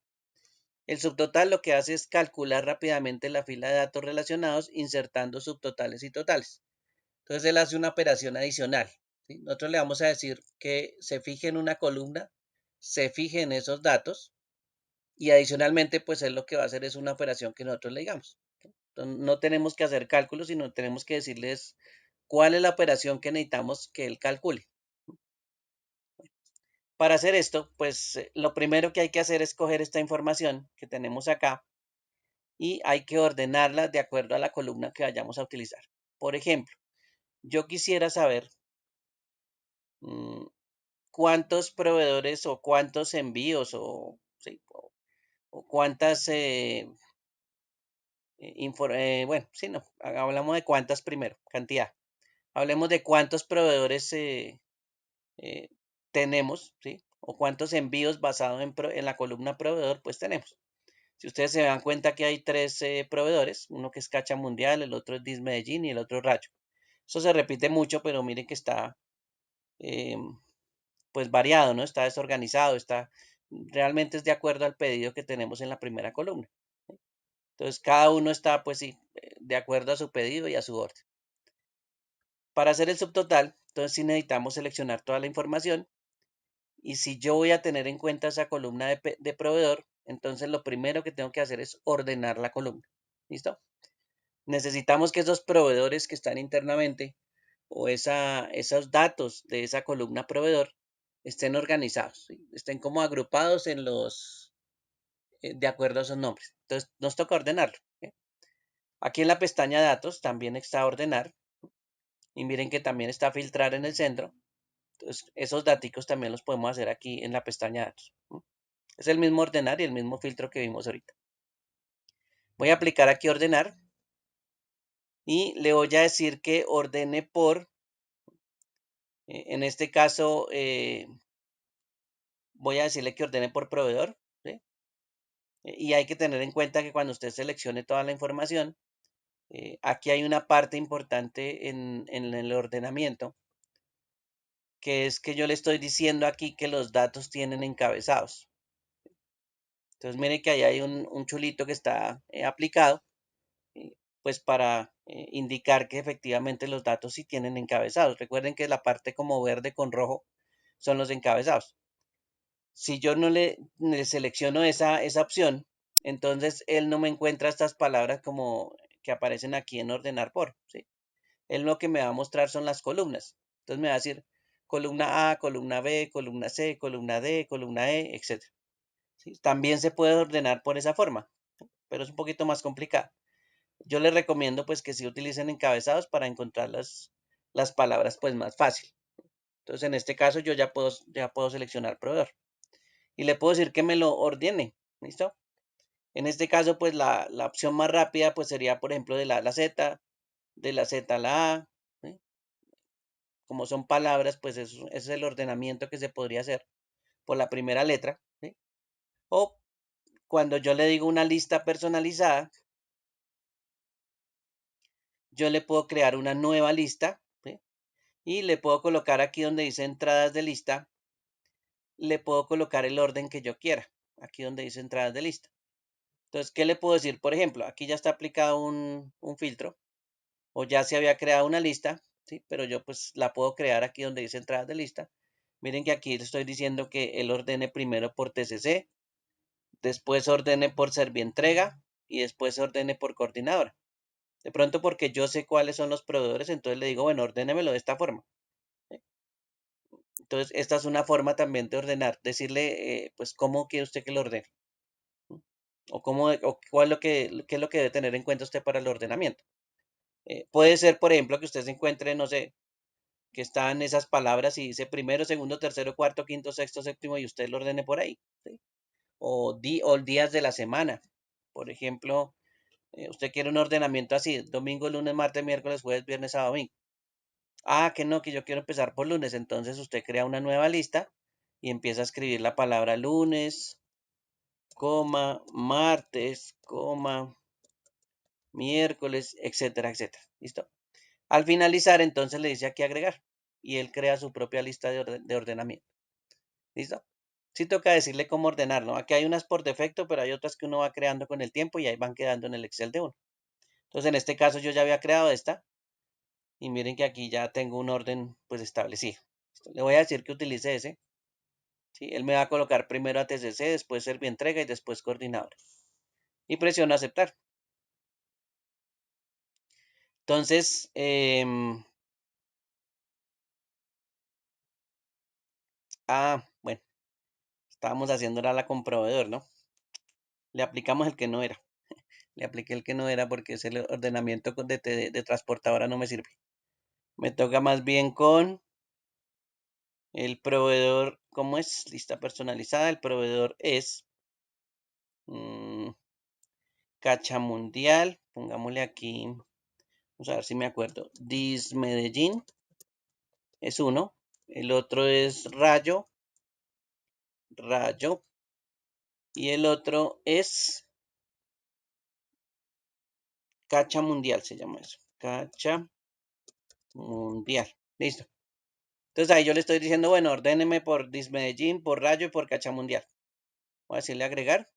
El subtotal lo que hace es calcular rápidamente la fila de datos relacionados insertando subtotales y totales. Entonces él hace una operación adicional. ¿Sí? Nosotros le vamos a decir que se fije en una columna, se fije en esos datos y adicionalmente pues él lo que va a hacer es una operación que nosotros le digamos. Entonces, no tenemos que hacer cálculos, sino tenemos que decirles cuál es la operación que necesitamos que él calcule. Para hacer esto, pues lo primero que hay que hacer es coger esta información que tenemos acá y hay que ordenarla de acuerdo a la columna que vayamos a utilizar. Por ejemplo, yo quisiera saber mm, cuántos proveedores o cuántos envíos sí, o cuántas, bueno, sí, no, hablamos de cuántas primero, cantidad. Hablemos de cuántos proveedores eh, tenemos, ¿sí? O cuántos envíos basados en la columna proveedor, pues tenemos. Si ustedes se dan cuenta que hay tres proveedores, uno que es Cacha Mundial, el otro es Dis Medellín y el otro es Rayo. Eso se repite mucho, pero miren que está eh, pues variado, ¿no? Está desorganizado, realmente es de acuerdo al pedido que tenemos en la primera columna. Entonces cada uno está pues sí, de acuerdo a su pedido y a su orden. Para hacer el subtotal, entonces sí necesitamos seleccionar toda la información y si yo voy a tener en cuenta esa columna de proveedor, entonces lo primero que tengo que hacer es ordenar la columna. ¿Listo? Necesitamos que esos proveedores que están internamente o esos datos de esa columna proveedor estén organizados, ¿sí? Estén como agrupados de acuerdo a esos nombres. Entonces, nos toca ordenarlo, ¿sí? Aquí en la pestaña datos también está ordenar y miren que también está filtrar en el centro. Entonces, esos datos también los podemos hacer aquí en la pestaña datos, ¿sí? Es el mismo ordenar y el mismo filtro que vimos ahorita. Voy a aplicar aquí ordenar y le voy a decir que ordene por, en este caso, voy a decirle que ordene por proveedor, ¿sí? Y hay que tener en cuenta que cuando usted seleccione toda la información, aquí hay una parte importante en el ordenamiento, que es que yo le estoy diciendo aquí que los datos tienen encabezados. Entonces, mire que ahí hay un chulito que está aplicado, pues para indicar que efectivamente los datos sí tienen encabezados. Recuerden que la parte como verde con rojo son los encabezados. Si yo no le selecciono esa opción, entonces él no me encuentra estas palabras como que aparecen aquí en ordenar por, ¿sí? Él lo que me va a mostrar son las columnas. Entonces me va a decir columna A, columna B, columna C, columna D, columna E, etc. ¿Sí? También se puede ordenar por esa forma, pero es un poquito más complicado. Yo les recomiendo pues que sí utilicen encabezados para encontrar las palabras pues más fácil. Entonces en este caso yo ya puedo seleccionar proveedor y le puedo decir que me lo ordene. ¿Listo? En este caso pues la opción más rápida pues sería por ejemplo de la A a la Z, de la Z a la A. ¿Sí? Como son palabras pues ese es el ordenamiento que se podría hacer por la primera letra. ¿Sí? O cuando yo le digo una lista personalizada, yo le puedo crear una nueva lista, ¿sí? Y le puedo colocar aquí donde dice entradas de lista, le puedo colocar el orden que yo quiera, aquí donde dice entradas de lista. Entonces, ¿qué le puedo decir? Por ejemplo, aquí ya está aplicado un filtro o ya se había creado una lista, ¿sí? Pero yo pues la puedo crear aquí donde dice entradas de lista. Miren que aquí le estoy diciendo que él ordene primero por TCC, después ordene por Servientrega y después ordene por coordinadora. De pronto porque yo sé cuáles son los proveedores, entonces le digo, bueno, ordénemelo de esta forma. Entonces, esta es una forma también de ordenar, decirle, pues, cómo quiere usted que lo ordene, ¿no? O cómo, o cuál es qué es lo que debe tener en cuenta usted para el ordenamiento. Puede ser, por ejemplo, que usted se encuentre, no sé, que están esas palabras y dice primero, segundo, tercero, cuarto, quinto, sexto, séptimo y usted lo ordene por ahí, ¿sí? O días de la semana. Por ejemplo, usted quiere un ordenamiento así, domingo, lunes, martes, miércoles, jueves, viernes, sábado, domingo. Ah, que no, que yo quiero empezar por lunes. Entonces usted crea una nueva lista y empieza a escribir la palabra lunes, coma, martes, coma, miércoles, etcétera, etcétera. ¿Listo? Al finalizar, entonces le dice aquí agregar y él crea su propia lista de ordenamiento. ¿Listo? Sí toca decirle cómo ordenar, ¿no? Aquí hay unas por defecto, pero hay otras que uno va creando con el tiempo y ahí van quedando en el Excel de uno. Entonces, en este caso yo ya había creado esta y miren que aquí ya tengo un orden pues establecido. Le voy a decir que utilice ese. ¿Sí? Él me va a colocar primero a TCC, después Servientrega y después coordinador. Y presiono aceptar. Entonces, bueno, estábamos haciendo la con proveedor, ¿no? Le aplicamos el que no era. Le apliqué el que no era porque ese ordenamiento de transportadora no me sirve. Me toca más bien con el proveedor. ¿Cómo es? Lista personalizada. El proveedor es mm, Cacha Mundial. Pongámosle aquí. Vamos a ver si me acuerdo. Dis Medellín es uno. El otro es Rayo. Rayo. Y el otro es Cacha Mundial, se llama eso. Cacha Mundial. Listo. Entonces ahí yo le estoy diciendo, bueno, ordéneme por Dismedellín, por Rayo y por Cacha Mundial. Voy a decirle agregar.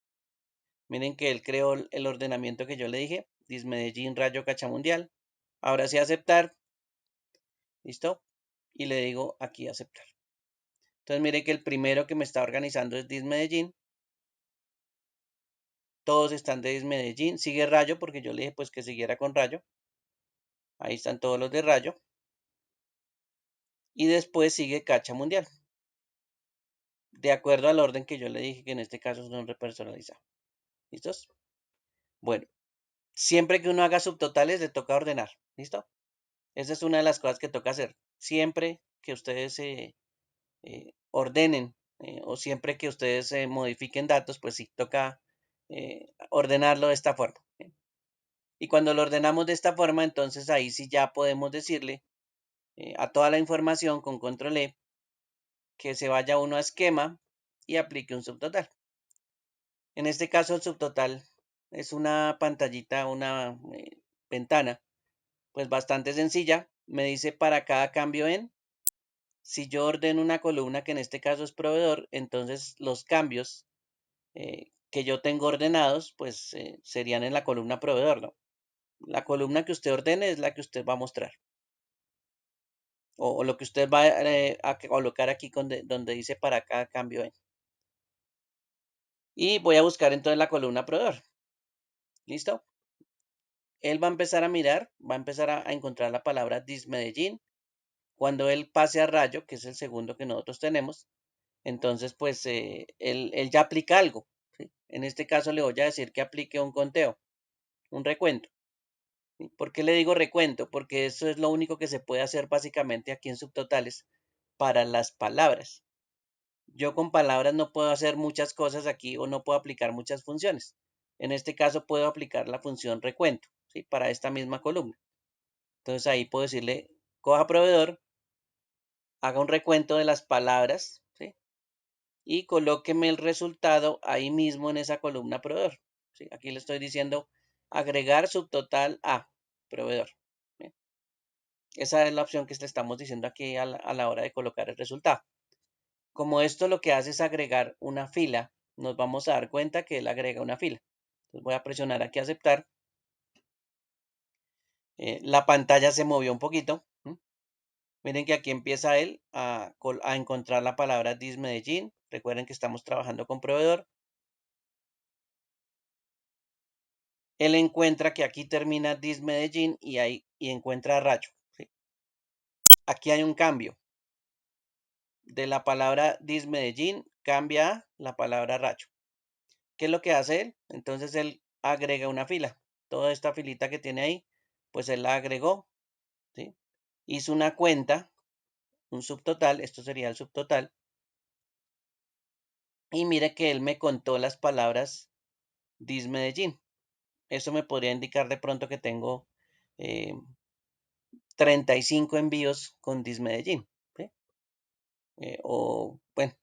Miren que él creó el ordenamiento que yo le dije. Dismedellín, Rayo, Cacha Mundial. Ahora sí aceptar. ¿Listo? Y le digo aquí aceptar. Entonces mire que el primero que me está organizando es Dismedellín. todos están de Medellín, sigue Rayo porque yo le dije pues que siguiera con Rayo, ahí están todos los de Rayo, y después sigue Cacha Mundial, de acuerdo al orden que yo le dije que en este caso es un repersonalizado. ¿Listos? Bueno, siempre que uno haga subtotales le toca ordenar, ¿listo? Esa es una de las cosas que toca hacer. Siempre que ustedes ordenen o siempre que ustedes modifiquen datos, pues sí, toca ordenarlo de esta forma. ¿Bien? Y cuando lo ordenamos de esta forma, entonces ahí sí ya podemos decirle a toda la información con control E que se vaya uno a esquema y aplique un subtotal. En este caso, el subtotal es una pantallita, una ventana, pues bastante sencilla. Me dice para cada cambio en. Si yo ordeno una columna, que en este caso es proveedor, entonces los cambios que yo tengo ordenados, pues serían en la columna proveedor, ¿no? La columna que usted ordene es la que usted va a mostrar. O lo que usted va a colocar aquí donde dice para cada cambio en. Y voy a buscar entonces la columna proveedor. ¿Listo? Él va a empezar a mirar, va a empezar a encontrar la palabra Dismedellín. Cuando él pase a rayo, que es el segundo que nosotros tenemos, entonces pues él ya aplica algo. ¿Sí? En este caso le voy a decir que aplique un conteo, un recuento. ¿Sí? ¿Por qué le digo recuento? Porque eso es lo único que se puede hacer básicamente aquí en subtotales para las palabras. Yo con palabras no puedo hacer muchas cosas aquí o no puedo aplicar muchas funciones. En este caso puedo aplicar la función recuento, ¿sí? Para esta misma columna. Entonces ahí puedo decirle, coja proveedor, haga un recuento de las palabras, ¿sí? Y colóqueme el resultado ahí mismo en esa columna proveedor. ¿Sí? Aquí le estoy diciendo agregar subtotal a proveedor. ¿Sí? Esa es la opción que le estamos diciendo aquí a la hora de colocar el resultado. Como esto lo que hace es agregar una fila, nos vamos a dar cuenta que él agrega una fila. Entonces voy a presionar aquí aceptar. La pantalla se movió un poquito. Miren que aquí empieza él a encontrar la palabra Dismedellín. Recuerden que estamos trabajando con proveedor. Él encuentra que aquí termina Dismedellín y encuentra Rayo. ¿Sí? Aquí hay un cambio. De la palabra Dismedellín cambia a la palabra Rayo. ¿Qué es lo que hace él? Entonces él agrega una fila. Toda esta filita que tiene ahí, pues él la agregó. ¿Sí? Hizo una cuenta, un subtotal, esto sería el subtotal. Y mire que él me contó las palabras Dismedellín. Eso me podría indicar de pronto que tengo 35 envíos con Dismedellín. ¿Sí? O bueno,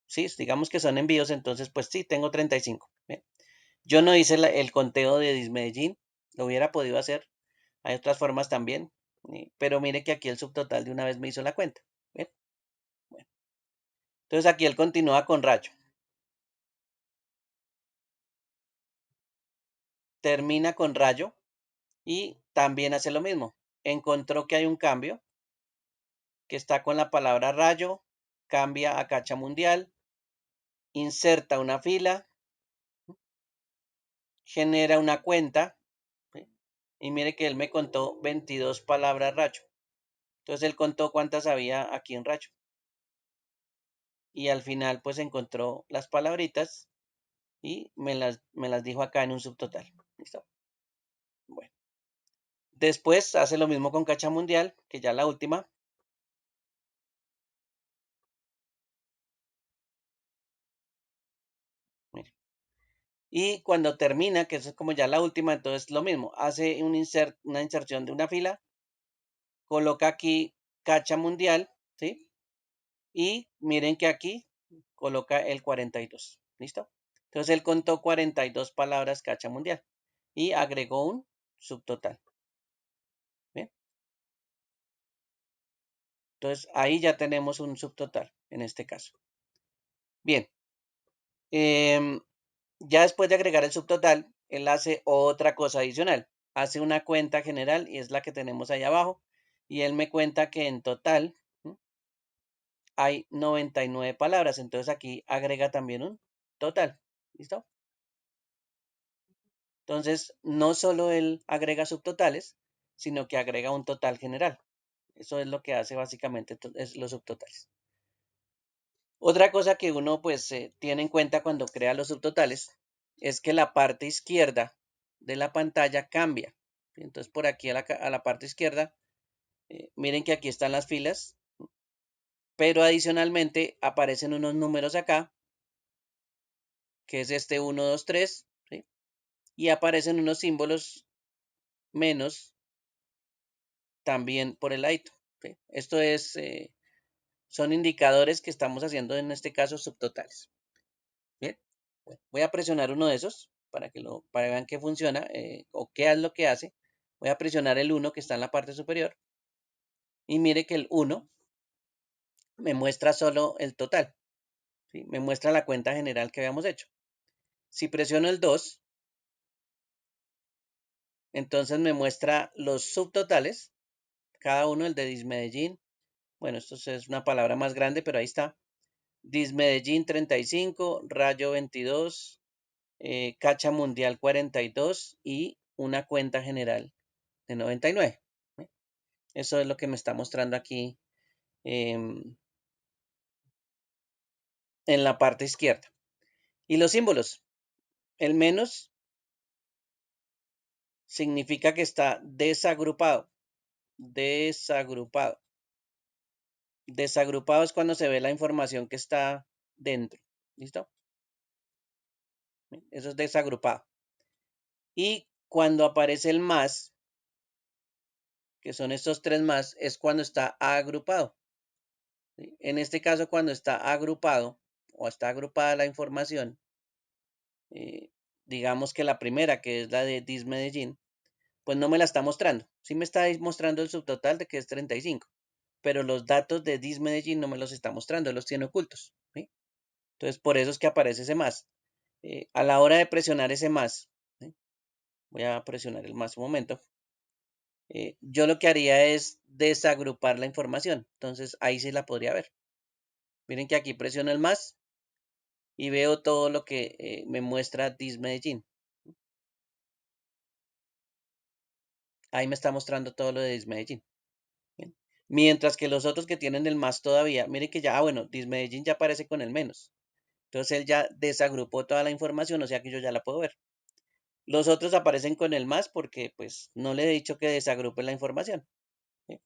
sí, digamos que son envíos, entonces pues sí, tengo 35. ¿Bien? Yo no hice el conteo de Dismedellín, lo hubiera podido hacer, hay otras formas también, pero mire que aquí el subtotal de una vez me hizo la cuenta. ¿Bien? Bueno, entonces aquí él continúa con Rayo, termina con Rayo y también hace lo mismo. Encontró que hay un cambio que está con la palabra Rayo, cambia a Cacha Mundial, inserta una fila, genera una cuenta, ¿sí? Y mire que él me contó 22 palabras Rayo. Entonces él contó cuántas había aquí en Rayo. Y al final pues encontró las palabritas y me las dijo acá en un subtotal. ¿Listo? Bueno. Después hace lo mismo con Cacha Mundial, que ya la última. Mire. Y cuando termina, que eso es como ya la última, entonces lo mismo. Hace una inserción de una fila, coloca aquí Cacha Mundial, ¿sí? Y miren que aquí coloca el 42. ¿Listo? Entonces él contó 42 palabras Cacha Mundial y agregó un subtotal. ¿Bien? Entonces ahí ya tenemos un subtotal en este caso. Bien. Ya después de agregar el subtotal, él hace otra cosa adicional. Hace una cuenta general y es la que tenemos ahí abajo. Y él me cuenta que en total hay 99 palabras. Entonces aquí agrega también un total. ¿Listo? Entonces, no solo él agrega subtotales, sino que agrega un total general. Eso es lo que hace básicamente es los subtotales. Otra cosa que uno pues tiene en cuenta cuando crea los subtotales es que la parte izquierda de la pantalla cambia. Entonces por aquí a la parte izquierda, miren que aquí están las filas, pero adicionalmente aparecen unos números acá, que es este 1, 2, 3, ¿sí? Y aparecen unos símbolos menos también por el ladito, ¿sí? Esto es, son indicadores que estamos haciendo en este caso subtotales. Bien, bueno, voy a presionar uno de esos para que vean que funciona o qué es lo que hace. Voy a presionar el 1 que está en la parte superior y mire que el 1 me muestra solo el total, ¿sí? Me muestra la cuenta general que habíamos hecho. Si presiono el 2, entonces me muestra los subtotales, cada uno, el de Dismedellín. Bueno, esto es una palabra más grande, pero ahí está. Dismedellín 35, Rayo 22, Cacha Mundial 42 y una cuenta general de 99. ¿Eh? Eso es lo que me está mostrando aquí en la parte izquierda. Y los símbolos. El menos significa que está desagrupado. Desagrupado. Desagrupado es cuando se ve la información que está dentro. ¿Listo? Eso es desagrupado. Y cuando aparece el más, que son estos tres más, es cuando está agrupado. ¿Sí? En este caso, cuando está agrupado o está agrupada la información, eh, digamos que la primera, que es la de Dismedellín, pues no me la está mostrando. Sí me está mostrando el subtotal de que es 35, pero los datos de Dismedellín no me los está mostrando, los tiene ocultos. ¿Sí? Entonces, por eso es que aparece ese más. A la hora de presionar ese más, ¿sí? Voy a presionar el más un momento. Yo lo que haría es desagrupar la información. Entonces, ahí sí la podría ver. Miren que aquí presiono el más y veo todo lo que me muestra Dismedellín. Ahí me está mostrando todo lo de Dismedellín. Bien. Mientras que los otros que tienen el más todavía, miren que ya, bueno, Dismedellín ya aparece con el menos. Entonces él ya desagrupó toda la información, o sea que yo ya la puedo ver. Los otros aparecen con el más porque pues no le he dicho que desagrupe la información. ¿Sí?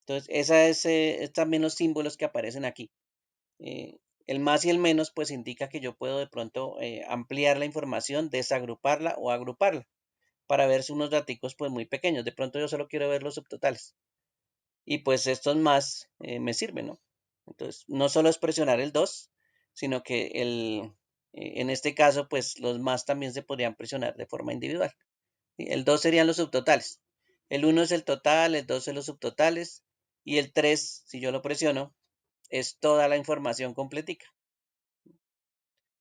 Entonces esa es también los símbolos que aparecen aquí. El más y el menos pues indica que yo puedo de pronto ampliar la información, desagruparla o agruparla para ver unos daticos pues muy pequeños. De pronto yo solo quiero ver los subtotales. Y pues estos más me sirven, ¿no? Entonces, no solo es presionar el 2, sino que en este caso, pues los más también se podrían presionar de forma individual. ¿Sí? El 2 serían los subtotales. El 1 es el total, el 2 es los subtotales y el 3, si yo lo presiono, es toda la información completica,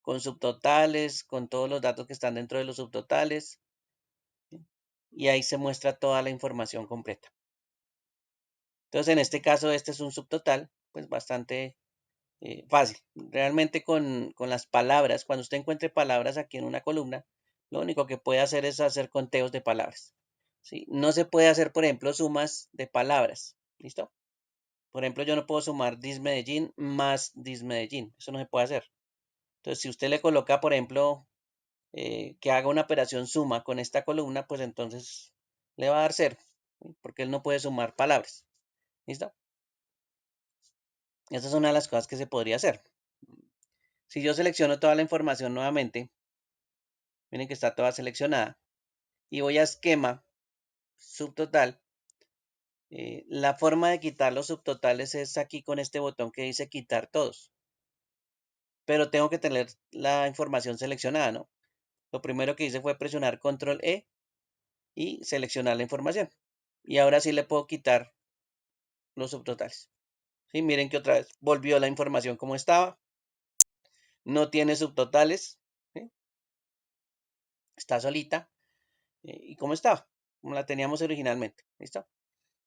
con subtotales, con todos los datos que están dentro de los subtotales, ¿sí? Y ahí se muestra toda la información completa. Entonces, en este caso, este es un subtotal, pues bastante fácil. Realmente con las palabras, cuando usted encuentre palabras aquí en una columna, lo único que puede hacer es hacer conteos de palabras. ¿Sí? No se puede hacer, por ejemplo, sumas de palabras. ¿Listo? Por ejemplo, yo no puedo sumar Dismedellín más Dismedellín. Eso no se puede hacer. Entonces, si usted le coloca, por ejemplo, que haga una operación suma con esta columna, pues entonces le va a dar cero, ¿sí? Porque él no puede sumar palabras. ¿Listo? Esa es una de las cosas que se podría hacer. Si yo selecciono toda la información nuevamente, miren que está toda seleccionada, y voy a esquema, subtotal, la forma de quitar los subtotales es aquí con este botón que dice quitar todos, pero tengo que tener la información seleccionada, ¿no? Lo primero que hice fue presionar control E y seleccionar la información. Y ahora sí le puedo quitar los subtotales. ¿Sí? Miren que otra vez volvió la información como estaba, no tiene subtotales, ¿sí? Está solita y como estaba, como la teníamos originalmente. ¿Listo?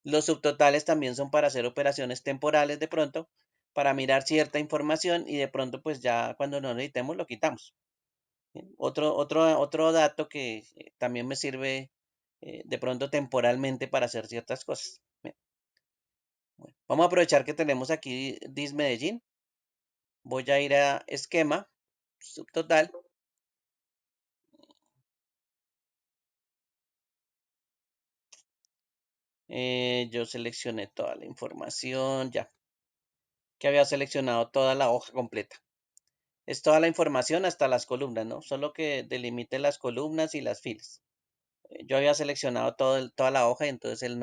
Los subtotales también son para hacer operaciones temporales de pronto, para mirar cierta información y de pronto pues ya cuando no necesitemos lo quitamos. Bien, otro dato que también me sirve de pronto temporalmente para hacer ciertas cosas. Bien, bueno, vamos a aprovechar que tenemos aquí Dis Medellín. Voy a ir a esquema, subtotal. Yo seleccioné toda la información, ya, que había seleccionado toda la hoja completa. Es toda la información hasta las columnas, ¿no? Solo que delimite las columnas y las filas. Yo había seleccionado toda la hoja y entonces él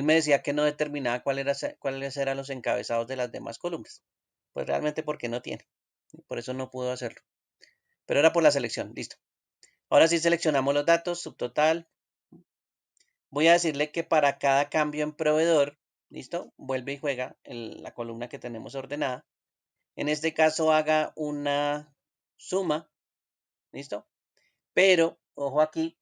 me decía que no determinaba cuáles eran los encabezados de las demás columnas. Pues realmente porque no tiene. Por eso no pudo hacerlo. Pero era por la selección, listo. Ahora sí seleccionamos los datos, subtotal. Voy a decirle que para cada cambio en proveedor, listo, vuelve y juega en la columna que tenemos ordenada. En este caso haga una suma, listo. Pero, ojo aquí,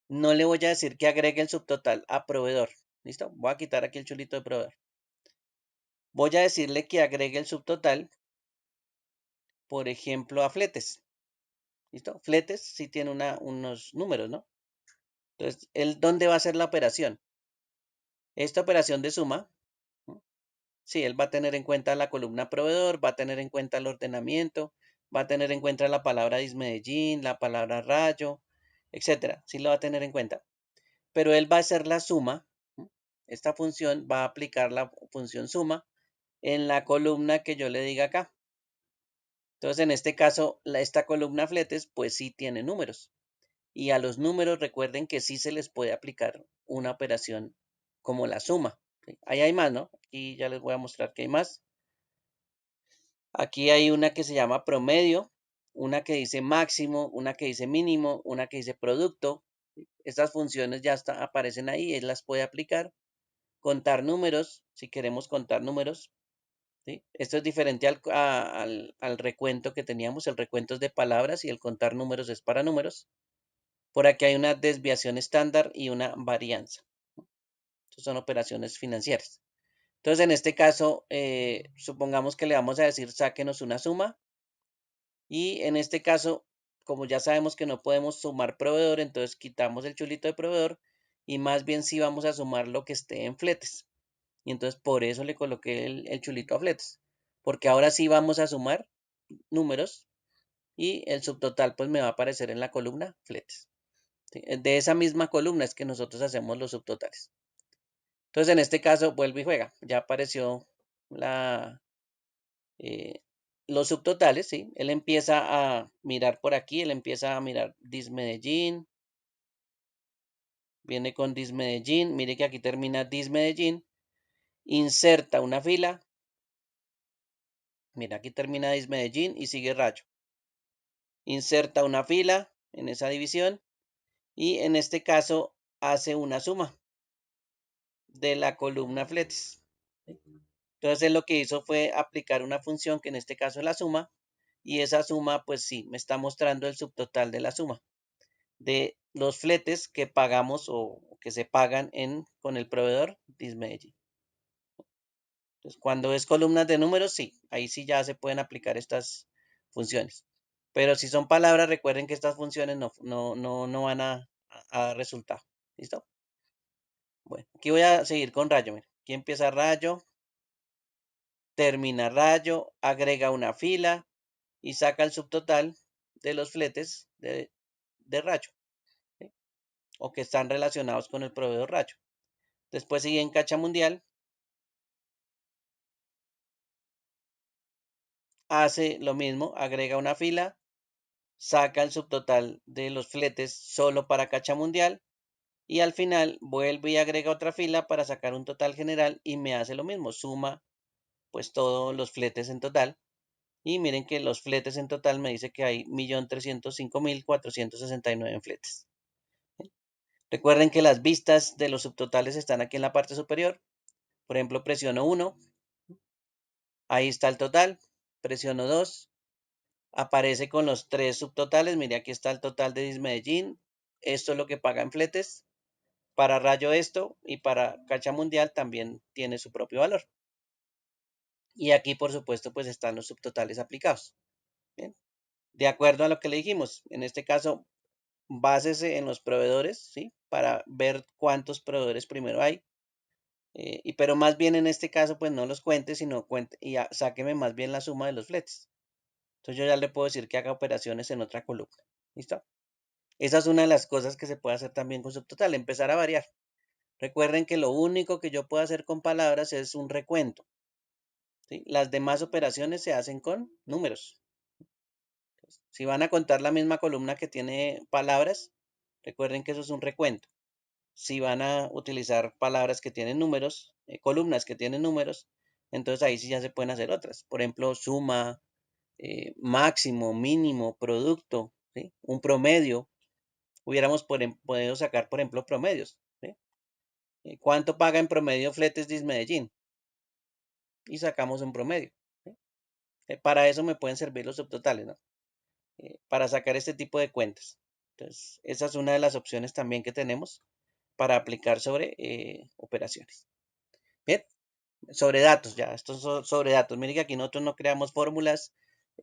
no le voy a decir que agregue el subtotal a proveedor. ¿Listo? Voy a quitar aquí el chulito de proveedor. Voy a decirle que agregue el subtotal, por ejemplo, a fletes. ¿Listo? Fletes sí tiene unos números, ¿no? Entonces, ¿dónde va a ser la operación? Esta operación de suma, ¿no? Sí, él va a tener en cuenta la columna proveedor, va a tener en cuenta el ordenamiento, va a tener en cuenta la palabra Dismedellín, la palabra rayo, etcétera. Sí lo va a tener en cuenta. Pero él va a hacer la suma. Esta función va a aplicar la función suma en la columna que yo le diga acá. Entonces, en este caso, esta columna fletes, pues sí tiene números. Y a los números recuerden que sí se les puede aplicar una operación como la suma. ¿Sí? Ahí hay más, ¿no? Aquí ya les voy a mostrar que hay más. Aquí hay una que se llama promedio, una que dice máximo, una que dice mínimo, una que dice producto. Estas funciones ya aparecen ahí, él las puede aplicar. Contar números, si queremos contar números, ¿sí? Esto es diferente al recuento que teníamos. El recuento es de palabras y el contar números es para números. Por aquí hay una desviación estándar y una varianza. Estas son operaciones financieras. Entonces, en este caso, supongamos que le vamos a decir sáquenos una suma. Y en este caso, como ya sabemos que no podemos sumar proveedor, entonces quitamos el chulito de proveedor y más bien sí vamos a sumar lo que esté en fletes. Y entonces por eso le coloqué el chulito a fletes. Porque ahora sí vamos a sumar números y el subtotal pues me va a aparecer en la columna fletes. ¿Sí? De esa misma columna es que nosotros hacemos los subtotales. Entonces en este caso vuelve y juega. Ya apareció la, eh, los subtotales, ¿sí? Él empieza a mirar por aquí, él empieza a mirar Dismedellín, viene con Dismedellín, mire que aquí termina Dismedellín, inserta una fila, mira aquí termina Dismedellín y sigue Rayo. Inserta una fila en esa división y en este caso hace una suma de la columna fletes. Entonces él lo que hizo fue aplicar una función que en este caso es la suma y esa suma pues sí me está mostrando el subtotal de la suma de los fletes que pagamos o que se pagan con el proveedor Dismedellín. Entonces cuando es columnas de números, sí, ahí sí ya se pueden aplicar estas funciones. Pero si son palabras, recuerden que estas funciones no van a dar resultado. ¿Listo? Bueno, aquí voy a seguir con rayo. Mira. Aquí empieza rayo, termina rayo, agrega una fila y saca el subtotal de los fletes de rayo, ¿sí? O que están relacionados con el proveedor rayo. Después sigue en Cacha Mundial, hace lo mismo, agrega una fila, saca el subtotal de los fletes solo para Cacha Mundial y al final vuelve y agrega otra fila para sacar un total general y me hace lo mismo, suma pues todos los fletes en total y miren que los fletes en total me dice que hay 1.305.469 en fletes. Recuerden que las vistas de los subtotales están aquí en la parte superior. Por ejemplo, presiono 1, ahí está el total, presiono 2, aparece con los tres subtotales. Mire, aquí está el total de Dismedellín. Esto es lo que paga en fletes. Para Rayo esto y para Cacha Mundial también tiene su propio valor. Y aquí, por supuesto, pues están los subtotales aplicados. Bien. de acuerdo a lo que le dijimos. En este caso, básese en los proveedores, ¿sí? Para ver cuántos proveedores primero hay. Pero más bien en este caso, pues no los cuente, sino cuente y sáqueme más bien la suma de los fletes. Entonces yo ya le puedo decir que haga operaciones en otra columna. ¿Listo? Esa es una de las cosas que se puede hacer también con subtotal, empezar a variar. Recuerden que lo único que yo puedo hacer con palabras es un recuento, ¿sí? Las demás operaciones se hacen con números. Si van a contar la misma columna que tiene palabras, recuerden que eso es un recuento. Si van a utilizar palabras que tienen números, columnas que tienen números, entonces ahí sí ya se pueden hacer otras. Por ejemplo, suma, máximo, mínimo, producto, ¿sí? Un promedio. Hubiéramos podido sacar, por ejemplo, promedios, ¿sí? ¿Cuánto paga en promedio Fletes Dis Medellín? Y sacamos un promedio, ¿sí? Para eso me pueden servir los subtotales, ¿no? Para sacar este tipo de cuentas. Entonces, esa es una de las opciones también que tenemos para aplicar sobre operaciones. Bien, sobre datos, ya, estos son sobre datos. Miren que aquí nosotros no creamos fórmulas,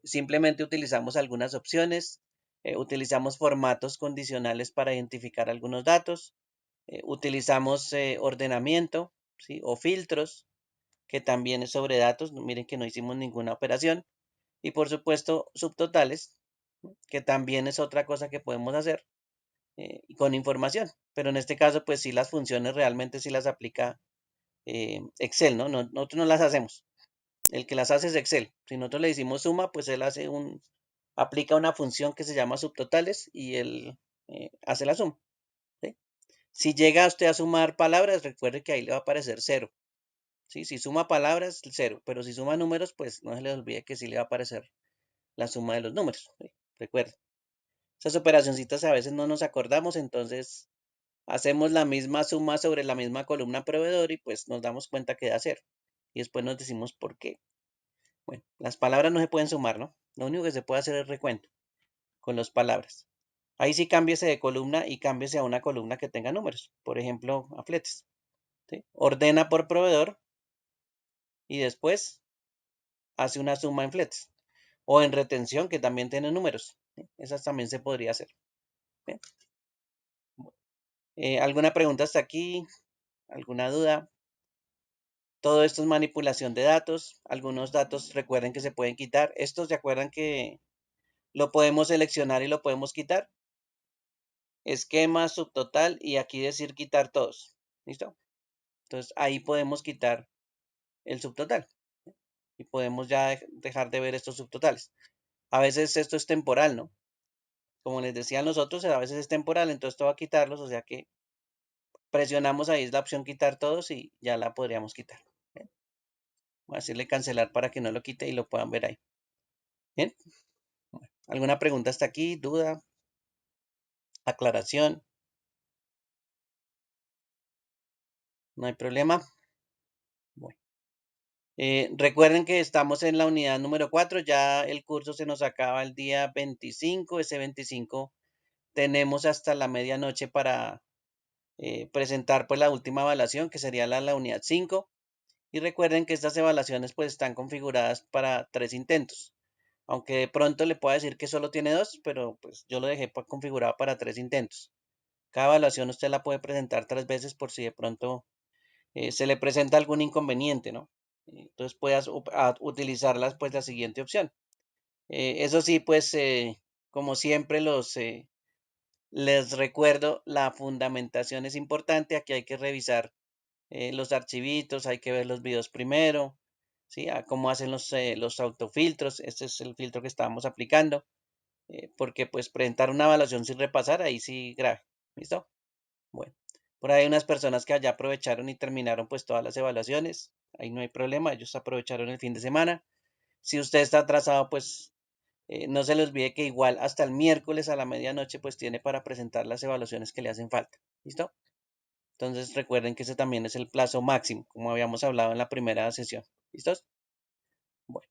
simplemente utilizamos algunas opciones, utilizamos formatos condicionales para identificar algunos datos, utilizamos ordenamiento, ¿sí? O filtros, que también es sobre datos. Miren que no hicimos ninguna operación. Y por supuesto, subtotales, ¿no? Que también es otra cosa que podemos hacer con información. Pero en este caso, pues sí, las funciones realmente sí las aplica Excel, ¿no? Nosotros no las hacemos. El que las hace es Excel. Si nosotros le decimos suma, pues él aplica una función que se llama subtotales y él hace la suma, ¿sí? Si llega usted a sumar palabras, recuerde que ahí le va a aparecer cero, ¿sí? Si suma palabras, cero, pero si suma números, pues no se les olvide que sí le va a aparecer la suma de los números, ¿sí? Recuerde. Esas operacioncitas a veces no nos acordamos, entonces hacemos la misma suma sobre la misma columna proveedor y pues nos damos cuenta que da cero. Y después nos decimos por qué. Bueno, las palabras no se pueden sumar, ¿no? Lo único que se puede hacer es recuento con las palabras. Ahí sí cámbiese de columna y cámbiese a una columna que tenga números. Por ejemplo, a fletes, ¿sí? Ordena por proveedor y después hace una suma en fletes. O en retención, que también tiene números, ¿sí? Esas también se podría hacer. Bien. ¿Alguna pregunta hasta aquí? ¿Alguna duda? Todo esto es manipulación de datos. Algunos datos recuerden que se pueden quitar. Estos se acuerdan que lo podemos seleccionar y lo podemos quitar. Esquema, subtotal y aquí decir quitar todos. ¿Listo? Entonces ahí podemos quitar el subtotal y podemos ya dejar de ver estos subtotales. A veces esto es temporal, ¿no? Como les decía a nosotros, a veces es temporal, entonces esto va a quitarlos, o sea que presionamos ahí es la opción quitar todos y ya la podríamos quitar. Bien. Voy a decirle cancelar para que no lo quite y lo puedan ver ahí. Bien. Bueno, ¿alguna pregunta hasta aquí? ¿Duda? ¿Aclaración? ¿No hay problema? Bueno. Recuerden que estamos en la unidad número 4, ya el curso se nos acaba el día 25, ese 25 tenemos hasta la medianoche para presentar pues la última evaluación que sería la unidad 5 y recuerden que estas evaluaciones pues están configuradas para 3 intentos, aunque de pronto le pueda decir que solo tiene 2, pero pues yo lo dejé configurado para 3 intentos. Cada evaluación usted la puede presentar 3 veces por si de pronto se le presenta algún inconveniente, ¿no? Entonces puedas utilizarlas pues la siguiente opción. Eso sí, pues como siempre les recuerdo, la fundamentación es importante. Aquí hay que revisar los archivitos, hay que ver los videos primero, ¿sí? A cómo hacen los autofiltros. Este es el filtro que estábamos aplicando, porque pues presentar una evaluación sin repasar, ahí sí grave. ¿Listo? Bueno, por ahí hay unas personas que allá aprovecharon y terminaron pues todas las evaluaciones. Ahí no hay problema, ellos aprovecharon el fin de semana. Si usted está atrasado, pues no se le olvide que igual hasta el miércoles a la medianoche pues tiene para presentar las evaluaciones que le hacen falta. ¿Listo? Entonces recuerden que ese también es el plazo máximo, como habíamos hablado en la primera sesión. ¿Listos? Bueno.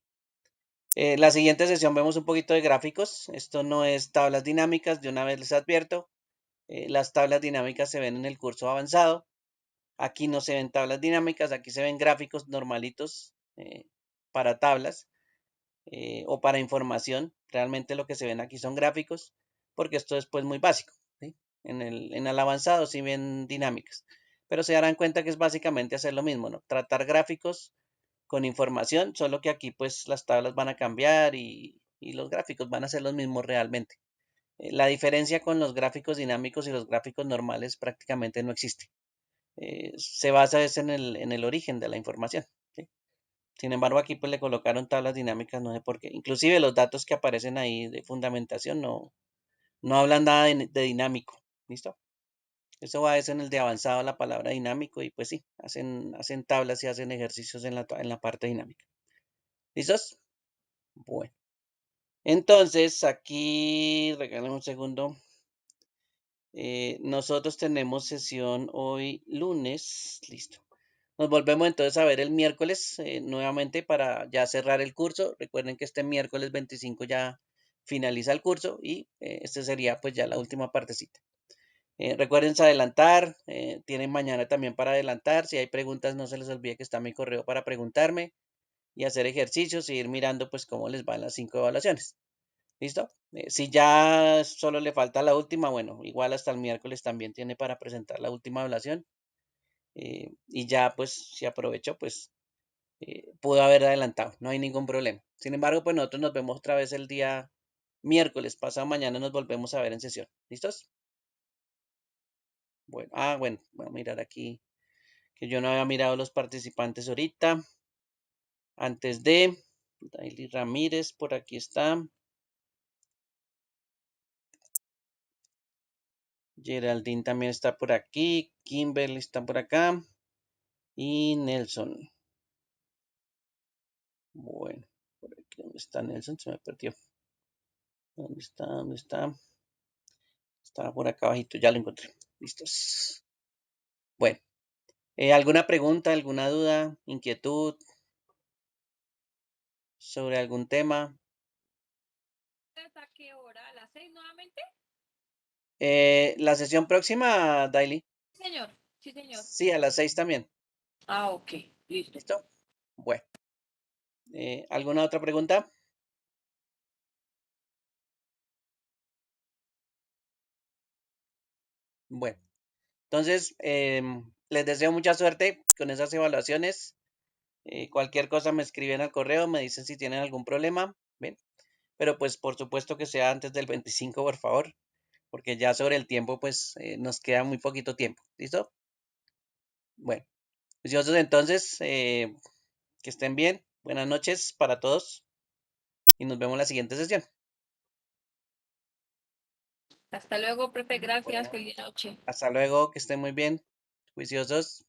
La siguiente sesión vemos un poquito de gráficos. Esto no es tablas dinámicas, de una vez les advierto. Las tablas dinámicas se ven en el curso avanzado. Aquí no se ven tablas dinámicas, aquí se ven gráficos normalitos para tablas. o para información. Realmente lo que se ven aquí son gráficos, porque esto es pues muy básico, ¿sí? En el avanzado sí ven dinámicas, pero se darán cuenta que es básicamente hacer lo mismo, ¿no? Tratar gráficos con información, solo que aquí pues las tablas van a cambiar y los gráficos van a ser los mismos realmente. La diferencia con los gráficos dinámicos y los gráficos normales prácticamente no existe. Se basa es en el origen de la información, ¿sí? Sin embargo, aquí pues le colocaron tablas dinámicas, no sé por qué. Inclusive los datos que aparecen ahí de fundamentación no hablan nada de dinámico. ¿Listo? Eso va es en el de avanzado la palabra dinámico y pues sí, hacen tablas y hacen ejercicios en la parte dinámica. ¿Listos? Bueno. Entonces, aquí, regálame un segundo. Nosotros tenemos sesión hoy lunes. Listo. Nos volvemos entonces a ver el miércoles nuevamente para ya cerrar el curso. Recuerden que este miércoles 25 ya finaliza el curso y este sería pues ya la última partecita. Recuerden adelantar, tienen mañana también para adelantar. Si hay preguntas, no se les olvide que está mi correo para preguntarme y hacer ejercicios y ir mirando pues cómo les van las 5 evaluaciones. ¿Listo? Si ya solo le falta la última, bueno, igual hasta el miércoles también tiene para presentar la última evaluación. Y ya pues si aprovechó, pues pudo haber adelantado, no hay ningún problema. Sin embargo, pues nosotros nos vemos otra vez el día miércoles, pasado mañana nos volvemos a ver en sesión. ¿Listos? Bueno, bueno, voy a mirar aquí que yo no había mirado los participantes ahorita. Antes de Daily Ramírez, por aquí está. Geraldine también está por aquí. Kimberly está por acá. Y Nelson. Bueno, por aquí, ¿dónde está Nelson? Se me perdió. ¿Dónde está? ¿Dónde está? Estaba por acá abajito, ya lo encontré. Listos. Bueno, ¿alguna pregunta, alguna duda, inquietud sobre algún tema? ¿Hasta qué hora? ¿A las 6 nuevamente? La sesión próxima, Daily. Señor, sí, señor. Sí, a las 6 también. Ah, ok, listo. ¿Listo? Bueno, ¿alguna otra pregunta? Bueno, entonces les deseo mucha suerte con esas evaluaciones. Cualquier cosa me escriben al correo, me dicen si tienen algún problema. ¿Ven? Pero pues por supuesto que sea antes del 25, por favor, porque ya sobre el tiempo pues nos queda muy poquito tiempo. ¿Listo? Bueno, juiciosos entonces, que estén bien. Buenas noches para todos y nos vemos en la siguiente sesión. Hasta luego, profe. Gracias. Bueno, Feliz noche. hasta luego, que estén muy bien. Juiciosos.